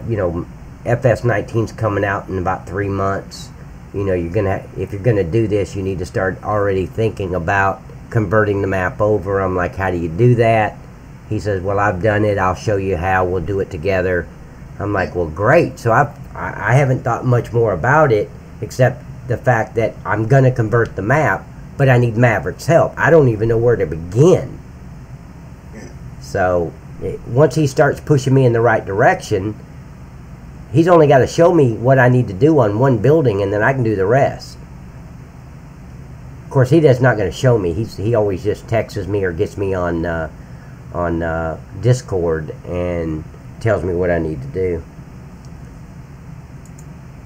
you know, FS17's coming out in about 3 months. You know, if you're gonna do this, you need to start already thinking about converting the map over. I'm like, how do you do that? He says, well, I've done it. I'll show you how. We'll do it together. I'm like, well, great. So I haven't thought much more about it except the fact that I'm gonna convert the map, but I need Maverick's help. I don't even know where to begin. So once he starts pushing me in the right direction, he's only got to show me what I need to do on one building, and then I can do the rest. Of course, he's not going to show me. He always just texts me or gets me on Discord and tells me what I need to do.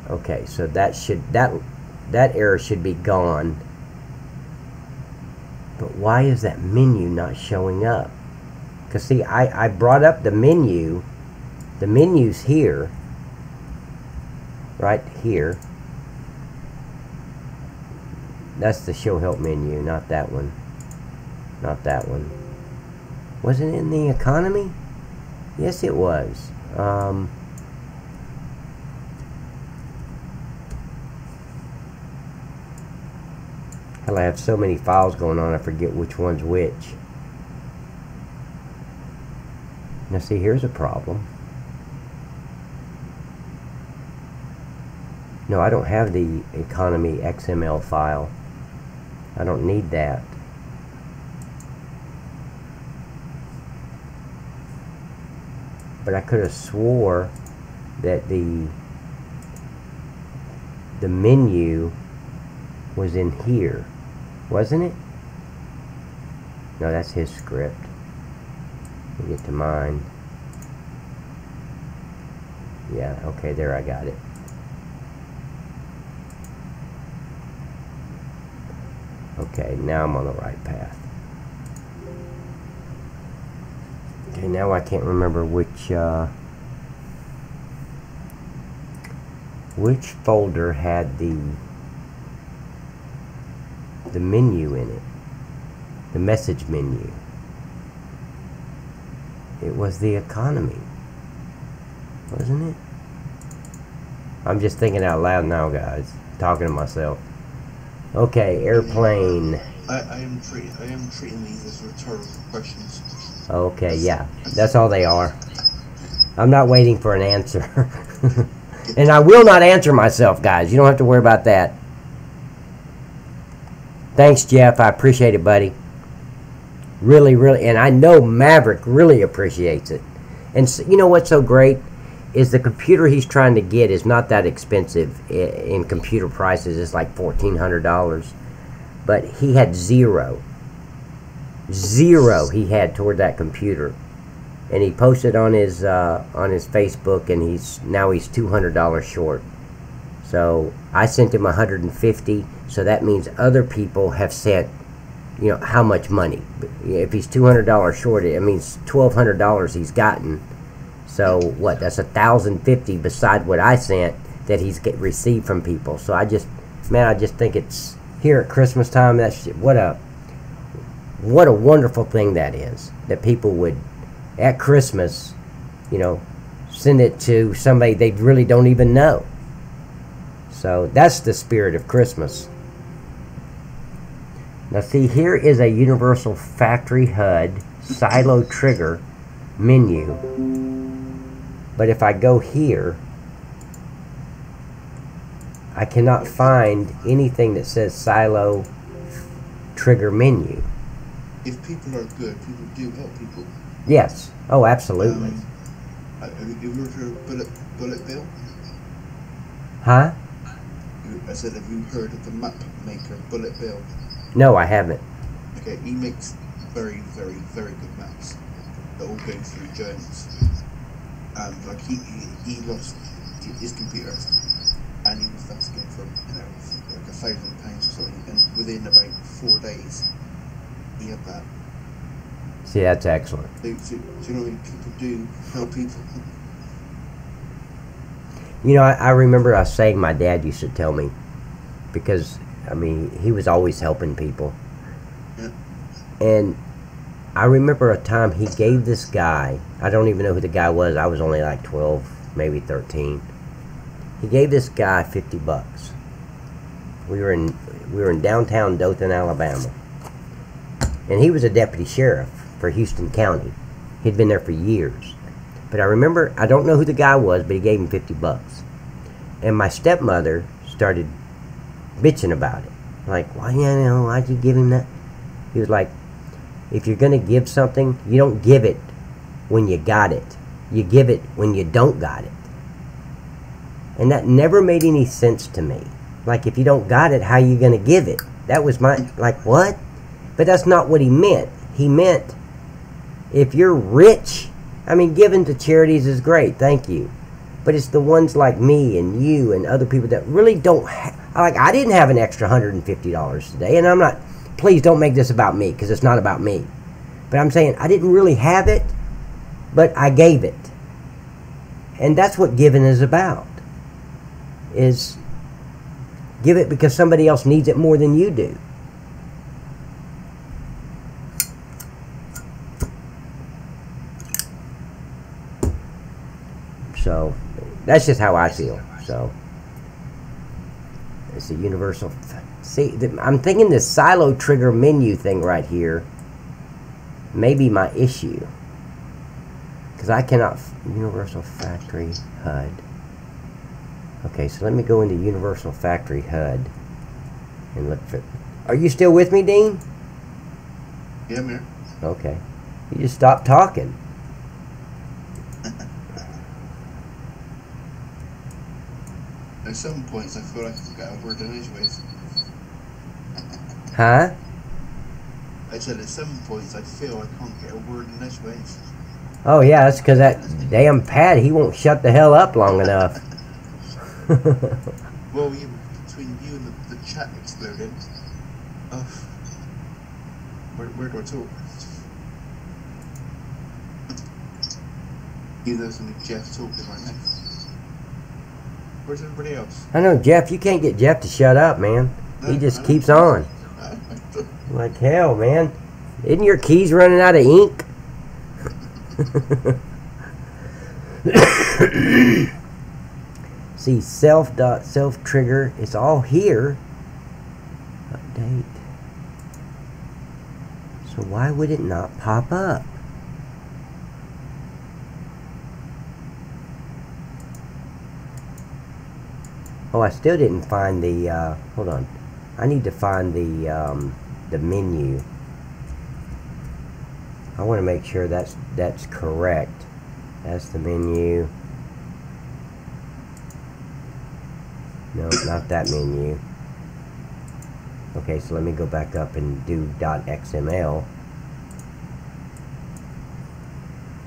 Okay, so that error should be gone. But why is that menu not showing up? Because see, I brought up the menu. The menu's here. Right here. That's the show help menu, not that one. Not that one. Was it in the economy? Yes, it was. Hell, I have so many files going on, I forget which one's which. Now see, here's a problem. No, I don't have the economy XML file. I don't need that. But I could have swore that the menu was in here, wasn't it? No, that's his script. Let me get to mine. Yeah, okay, there, I got it. Okay, now I'm on the right path. Okay, now I can't remember which folder had the menu in it, the message menu. It was the economy, wasn't it? I'm just thinking out loud now, guys, talking to myself. Okay, airplane. I am treating these as rhetorical questions. Okay, yeah, that's all they are. I'm not waiting for an answer. And I will not answer myself, guys. You don't have to worry about that. Thanks, Jeff. I appreciate it, buddy. Really, really. And I know Maverick really appreciates it. And so, you know what's so great? Is the computer he's trying to get is not that expensive in computer prices. It's like $1,400. But he had zero he had toward that computer, and he posted on his Facebook, and he's $200 short. So I sent him $150, so that means other people have sent, you know, how much money. If he's $200 short, it means $1,200 he's gotten. So what, that's $1,050 beside what I sent that he's received from people. So I just think it's here at Christmas time. That's what a wonderful thing that is, that people would at Christmas, you know, send it to somebody they really don't even know. So that's the spirit of Christmas. Now see, here is a universal factory HUD silo trigger menu. But if I go here, I cannot find anything that says silo trigger menu. If people are good, people do help people. Yes. Oh, absolutely. Have you ever heard of Bullet Bill? Huh? I said, have you heard of the map maker Bullet Bill? No, I haven't. Okay, he makes very, very, very good maps that all go through journeys. And like he lost his computer, and he was asking for, you know, like £1,000 or something, and within about 4 days he had that. See, that's excellent. So you know, people do help people. You know, I remember a saying my dad used to tell me, because, I mean, he was always helping people. Yeah. And I remember a time he gave this guy, I don't even know who the guy was, I was only like 12, maybe 13. He gave this guy $50. We were in downtown Dothan, Alabama. And he was a deputy sheriff for Houston County. He'd been there for years. But I remember, I don't know who the guy was, but he gave him $50. And my stepmother started bitching about it. Like, why, you know, why'd you give him that? He was like, if you're going to give something, you don't give it when you got it. You give it when you don't got it. And that never made any sense to me. Like, if you don't got it, how are you going to give it? That was my, like, what? But that's not what he meant. He meant, if you're rich, I mean, giving to charities is great, thank you. But it's the ones like me and you and other people that really don't have, like, I didn't have an extra $150 today, and I'm not, please don't make this about me, because it's not about me. But I'm saying, I didn't really have it, but I gave it. And that's what giving is about, is give it because somebody else needs it more than you do. So that's just how I feel. So it's a universal See, I'm thinking this silo trigger menu thing right here may be my issue. Because I cannot... Universal Factory HUD. Okay, so let me go into Universal Factory HUD and look for... Are you still with me, Dean? Yeah, I'm here. Okay. You just stopped talking. At some points I feel like I've got a word in edgeways. Huh? I said at some points I feel I can't get a word in edgeways. Oh yeah, that's because that damn pad, he won't shut the hell up long enough. Well, between you and the chat exploding, where do I talk? You know some Jeff talking right now. Where's everybody else? I know, Jeff, you can't get Jeff to shut up, man. No, He just keeps on. Like hell, man. Isn't your keys running out of ink? See, self trigger. It's all here. Update. So why would it not pop up? Oh, I still didn't find the, hold on. I need to find the menu. I want to make sure that's correct. That's the menu. No, not that menu. Okay, so let me go back up and do .xml.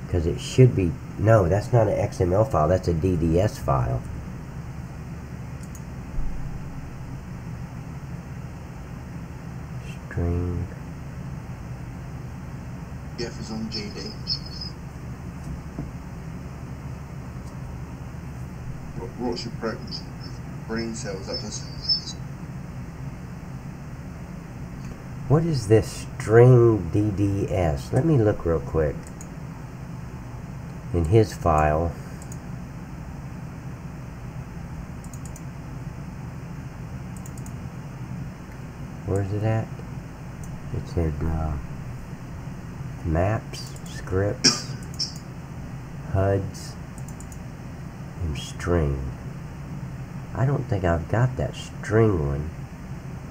Because it should be, no, that's not an XML file, that's a DDS file. String. Jeff is on GD. What's your brain cells up this? What is this string DDS? Let me look real quick. In his file. Where's it at? It's in maps, scripts, HUDs, and string. I don't think I've got that string one.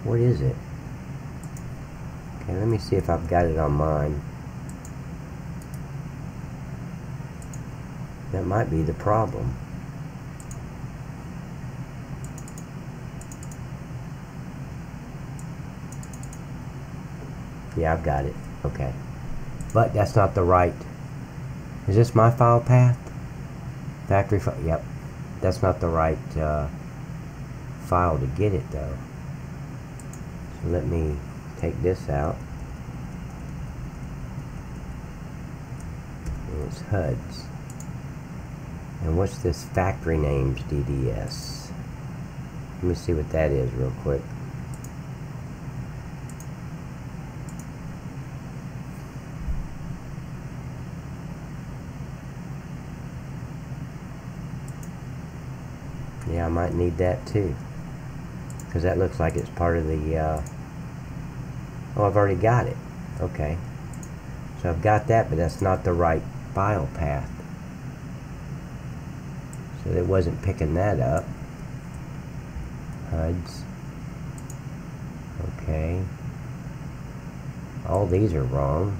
What is it? Okay, let me see if I've got it on mine. That might be the problem. Yeah, I've got it. Okay. But that's not the right. Is this my file path? Factory file. Yep. That's not the right file to get it though. So let me take this out. And it's HUDs. And what's this factory names DDS? Let me see what that is real quick. Yeah, I might need that too. Because that looks like it's part of the... oh, I've already got it. Okay. So I've got that, but that's not the right file path. So it wasn't picking that up. HUDs. Okay. All these are wrong.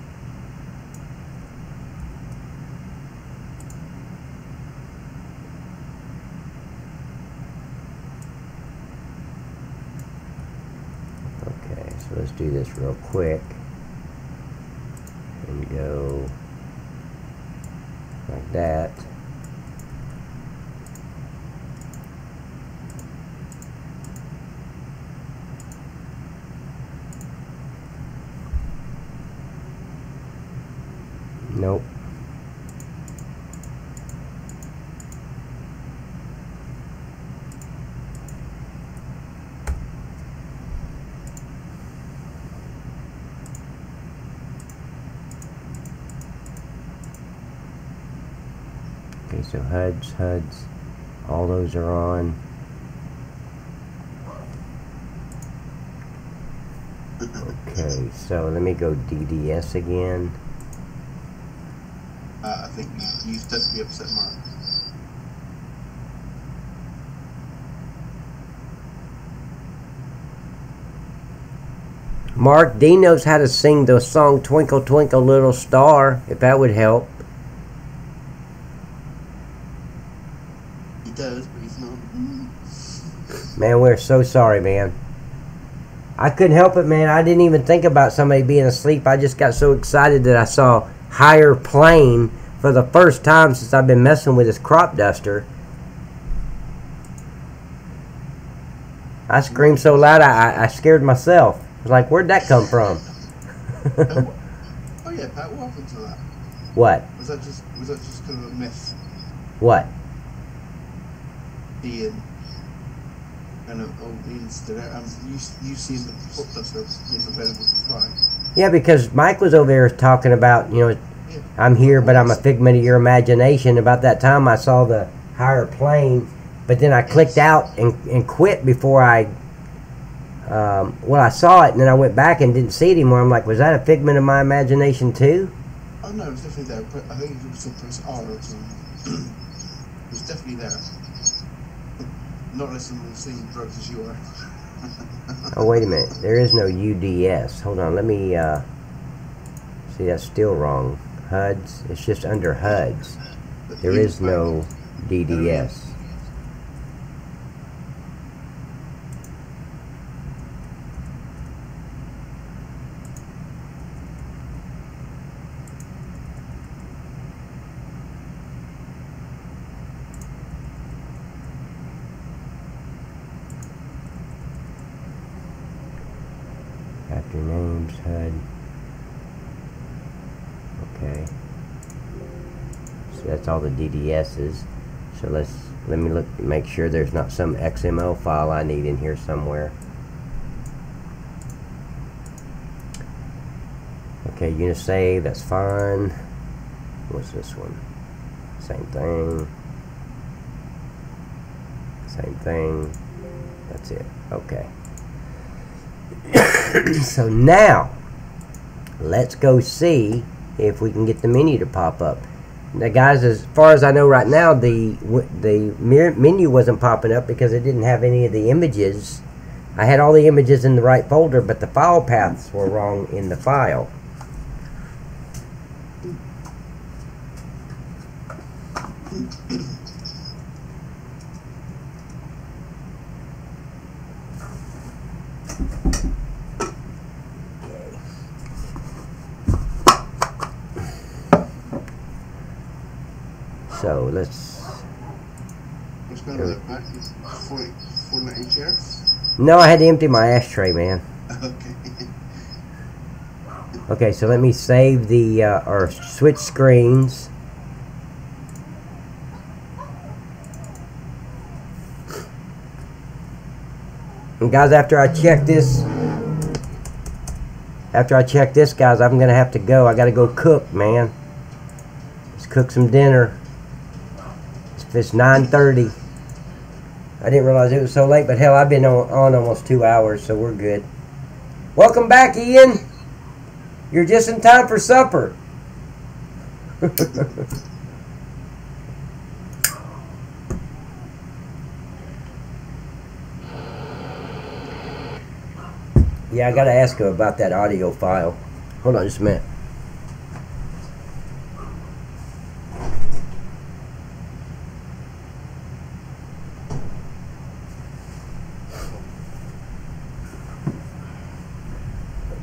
Okay, so let's do this real quick. And go like that. Nope. Okay, so HUDs, all those are on. Okay, so let me go DDS again. I think you definitely upset Mark. Mark, Dean knows how to sing the song Twinkle Twinkle Little Star, if that would help. He does, but he's not. Man, we're so sorry, man. I couldn't help it, man. I didn't even think about somebody being asleep. I just got so excited that I saw higher plane for the first time since I've been messing with this crop duster. I screamed so loud I scared myself. I was like, where'd that come from? Oh yeah, Pat, what happened to that? What? Was that just kind of a myth? What? Being kind of Ian's there, you seen the crop duster being available to fly. Yeah, because Mike was over there talking about, you know, Yeah. I'm here, but I'm a figment of your imagination. About that time, I saw the higher plane, but then I clicked out and quit before I, well, I saw it, and then I went back and didn't see it anymore. I'm like, was that a figment of my imagination too? Oh no, it was definitely there. But I think it was press R or something. It was definitely there. Not less than seeing drugs as you are. Oh, wait a minute. There is no UDS. Hold on. Let me, see, that's still wrong. HUDs. It's just under HUDs. There is no DDS. After names, HUD. Okay. So that's all the DDS's. So let me look, make sure there's not some XML file I need in here somewhere. Okay, Unisave, that's fine. What's this one? Same thing. Same thing. That's it. Okay. So now, let's go see if we can get the menu to pop up. Now, guys, as far as I know right now, the menu wasn't popping up because it didn't have any of the images. I had all the images in the right folder, but the file paths were wrong in the file. So let's. What's going on with that, Pat? Falling out your chair? No, I had to empty my ashtray, man. Okay. Okay, so let me save the or switch screens. And guys, after I check this, guys, I'm gonna have to go. I gotta go cook, man. Let's cook some dinner. It's 9:30. I didn't realize it was so late, but hell, I've been on almost 2 hours, so we're good. Welcome back, Ian. You're just in time for supper. Yeah, I gotta ask him about that audio file. Hold on just a minute.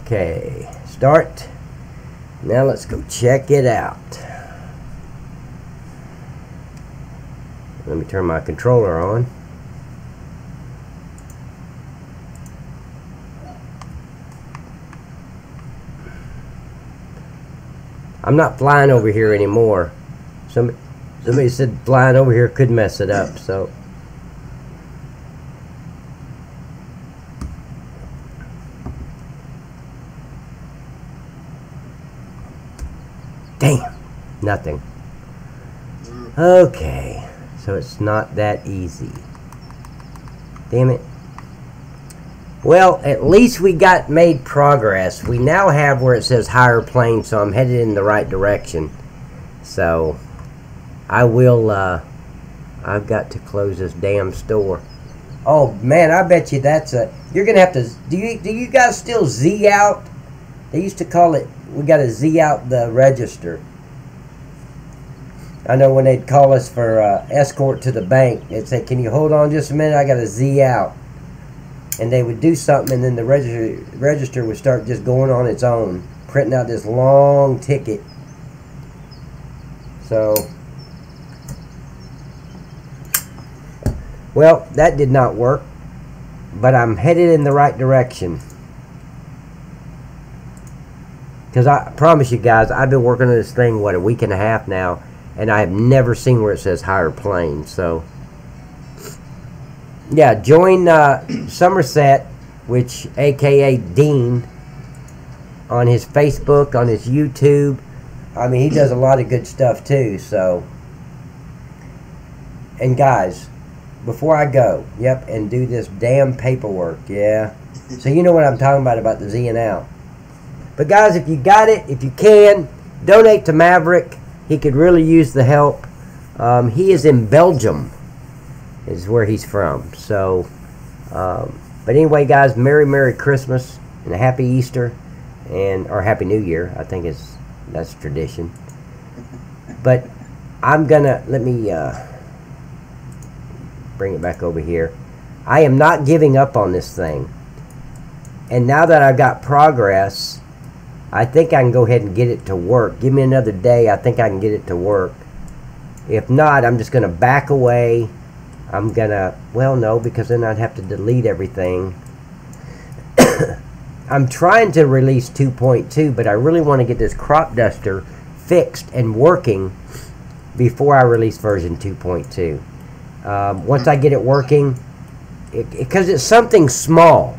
Okay, start. Now let's go check it out. Let me turn my controller on. I'm not flying over here anymore. Somebody said flying over here could mess it up, so. Damn, nothing. Okay, so it's not that easy. Damn it. Well, at least we got made progress. We now have where it says higher plane, so I'm headed in the right direction. So I will, I've got to close this damn store. Oh man, I bet you that's you're gonna have to, do you guys still Z out? They used to call it, we gotta Z out the register. I know when they'd call us for escort to the bank, they'd say, can you hold on just a minute, I gotta Z out. And they would do something, and then the register would start just going on its own, printing out this long ticket. So, well, that did not work, but I'm headed in the right direction. Because I promise you guys, I've been working on this thing, what, a week and a half now, and I have never seen where it says higher plane. So, yeah, join Somerset, which aka Dean, on his Facebook, on his YouTube. I mean, he does a lot of good stuff too. So, and guys, before I go, yep, and do this damn paperwork, yeah. So you know what I'm talking about the Z'ing out. But guys, if you got it, if you can, donate to Maverick. He could really use the help. He is in Belgium, is where he's from. So, but anyway, guys, Merry Christmas and a Happy Easter, or Happy New Year. I think that's tradition. But I'm gonna, let me bring it back over here. I am not giving up on this thing. And now that I've got progress, I think I can go ahead and get it to work. Give me another day, I think I can get it to work. If not, I'm just gonna back away. I'm gonna, well, no, because then I'd have to delete everything. I'm trying to release 2.2, but I really want to get this crop duster fixed and working before I release version 2.2. Once I get it working, because it's something small.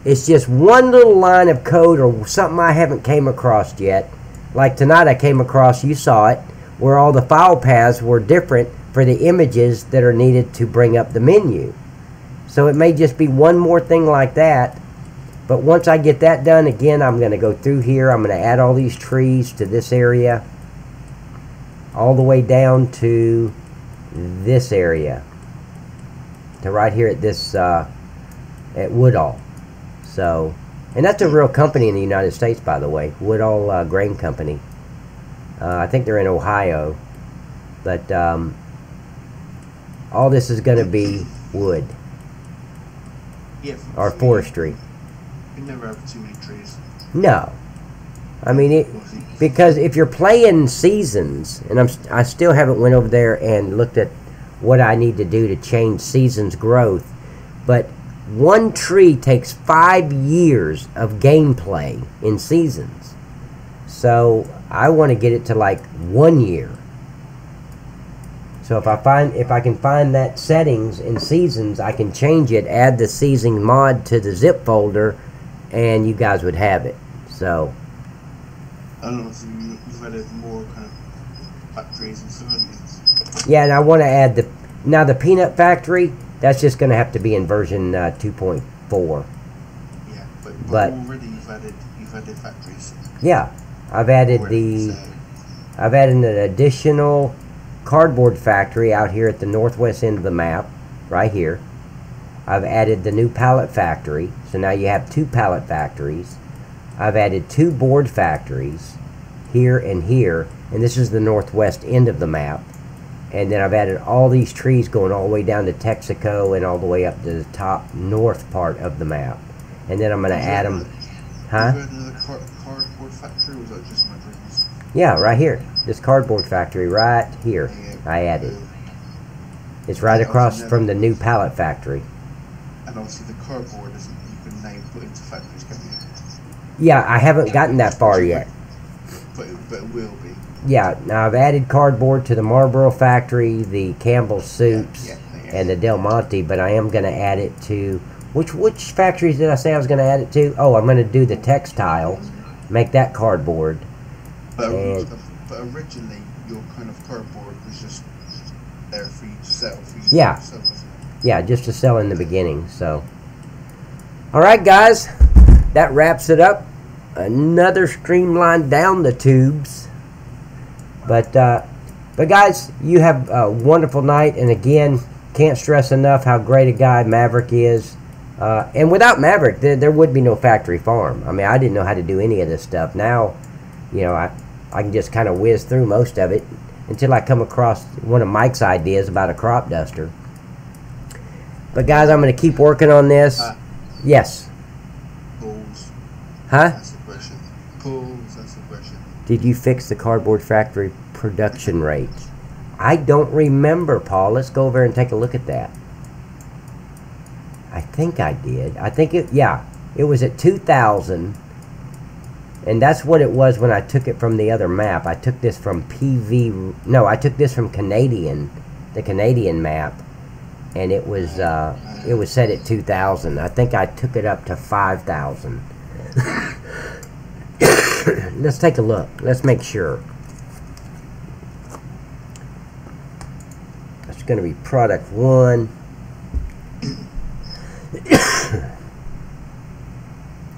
It's just one little line of code or something I haven't came across yet. Like tonight I came across, you saw it, where all the file paths were different for the images that are needed to bring up the menu. So it may just be one more thing like that. But once I get that done, again, I'm going to go through here. I'm going to add all these trees to this area, all the way down to this area, to right here at this at Woodall. So, and that's a real company in the United States, by the way, Woodall Grain Company. I think they're in Ohio, but all this is going to be wood, or forestry. You never have too many trees. No, I mean because if you're playing seasons, and I still haven't went over there and looked at what I need to do to change seasons growth, but one tree takes 5 years of gameplay in seasons. So I want to get it to like 1 year. So if I can find that settings in seasons, I can change it, add the season mod to the zip folder, and you guys would have it. So I don't know if you've added more kind of factories and stuff, haven't you? Yeah, and I want to add the peanut factory. That's just going to have to be in version 2.4. Yeah, but already you've added factories. Yeah, I've added I've added an additional cardboard factory out here at the northwest end of the map, right here. I've added the new pallet factory, so now you have 2 pallet factories. I've added 2 board factories here, and this is the northwest end of the map. And then I've added all these trees going all the way down to Texaco and all the way up to the top north part of the map. And then I'm going to add them. Huh? Did you add another cardboard factory, or was that just my dreams? Yeah, right here. This cardboard factory right here. I added. It's right across from the new pallet factory. And obviously the cardboard isn't you can now put into factories, can you? Yeah, I haven't gotten that far yet. But it will be. Yeah, now I've added cardboard to the Marlboro factory, the Campbell Soups, and the Del Monte, but I am going to add it to... Which factories did I say I was going to add it to? Oh, I'm going to do the textile, make that cardboard. But originally, your kind of cardboard was just there for you to sell. Yeah, just to sell in the beginning, so... Alright guys, that wraps it up. Another streamline down the tubes. But guys, you have a wonderful night, and again, can't stress enough how great a guy Maverick is. And without Maverick, there would be no factory farm. I mean, I didn't know how to do any of this stuff. Now, you know, I can just kind of whiz through most of it until I come across one of Mike's ideas about a crop duster. But guys, I'm going to keep working on this. Yes. Pulls. Huh? That's the question. Pulls. That's the question. Did you fix the cardboard factory production rate? I don't remember, Paul. Let's go over and take a look at that. I think I did. I think it, yeah, it was at 2,000. And that's what it was when I took it from the other map. I took this from I took this from the Canadian map. And it was set at 2,000. I think I took it up to 5,000. Let's take a look. Let's make sure. That's going to be product 1.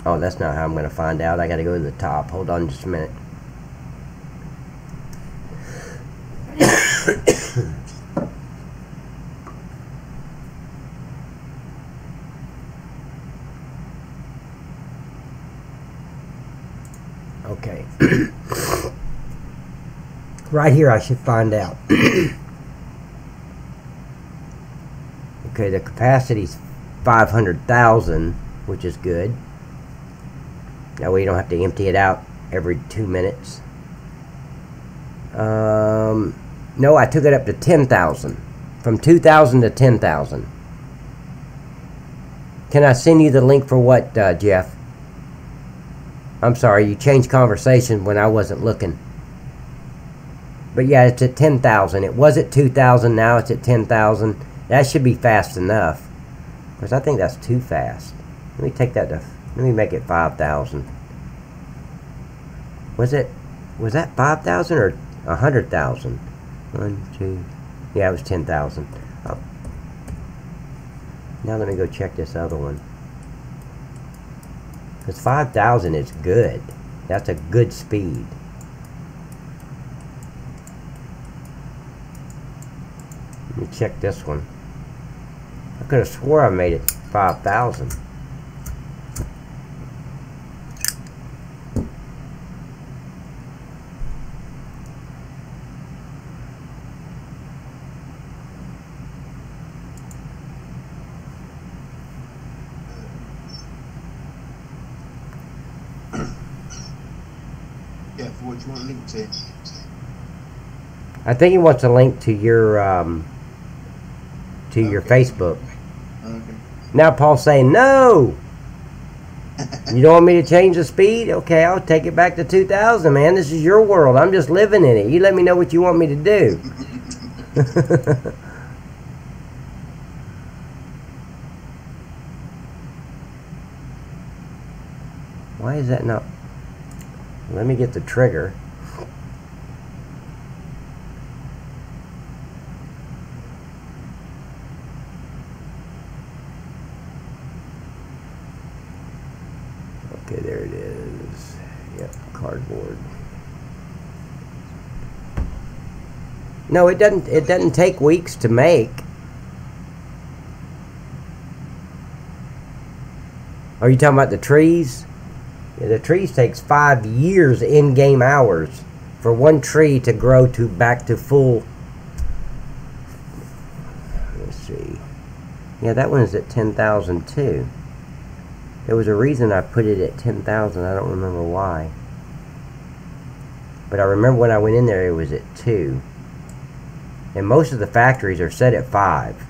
Oh, that's not how I'm going to find out. I got to go to the top. Hold on just a minute. Okay. Right here I should find out. Okay, the capacity's 500,000, which is good. That way you don't have to empty it out every 2 minutes. No, I took it up to 10,000. From 2,000 to 10,000. Can I send you the link for what, Jeff? I'm sorry, you changed conversation when I wasn't looking. But yeah, it's at 10,000. It was at 2,000, now it's at 10,000. That should be fast enough. Because I think that's too fast. Let me take that to, let me make it 5,000. Was that 5,000 or 100,000? 1, 2, yeah, it was 10,000. Oh. Now let me go check this other one. Because 5,000 is good. That's a good speed. Let me check this one. I could have swore I made it 5,000. Yeah, for what you want to link to. I think he wants a link to your your Facebook. Okay. Now Paul's saying no. You don't want me to change the speed? Okay, I'll take it back to 2,000, man. This is your world. I'm just living in it. You let me know what you want me to do. Why is that not? Let me get the trigger. Okay, there it is. Yep, cardboard. No, it doesn't take weeks to make. Are you talking about the trees? Yeah, the trees takes 5 years in-game hours for one tree to grow to back to full. Let's see. Yeah, that one is at 10,000 too. There was a reason I put it at 10,000. I don't remember why. But I remember when I went in there, it was at 2. And most of the factories are set at 5.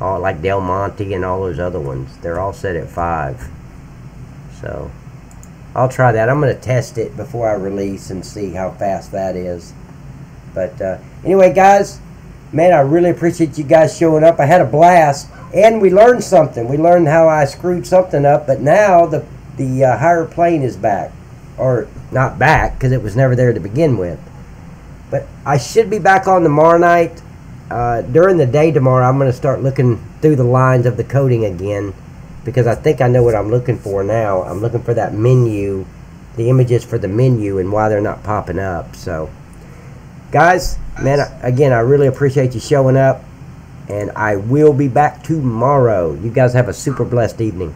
All like Del Monte and all those other ones. They're all set at 5. So I'll try that. I'm going to test it before I release and see how fast that is. But anyway, guys, man, I really appreciate you guys showing up. I had a blast, and we learned something. We learned how I screwed something up, but now the higher plane is back. Or not back, because it was never there to begin with. But I should be back on tomorrow night. During the day tomorrow, I'm going to start looking through the lines of the coding again, because I think I know what I'm looking for now. I'm looking for that menu, the images for the menu, and why they're not popping up. So, guys, man, again, I really appreciate you showing up, and I will be back tomorrow. You guys have a super blessed evening.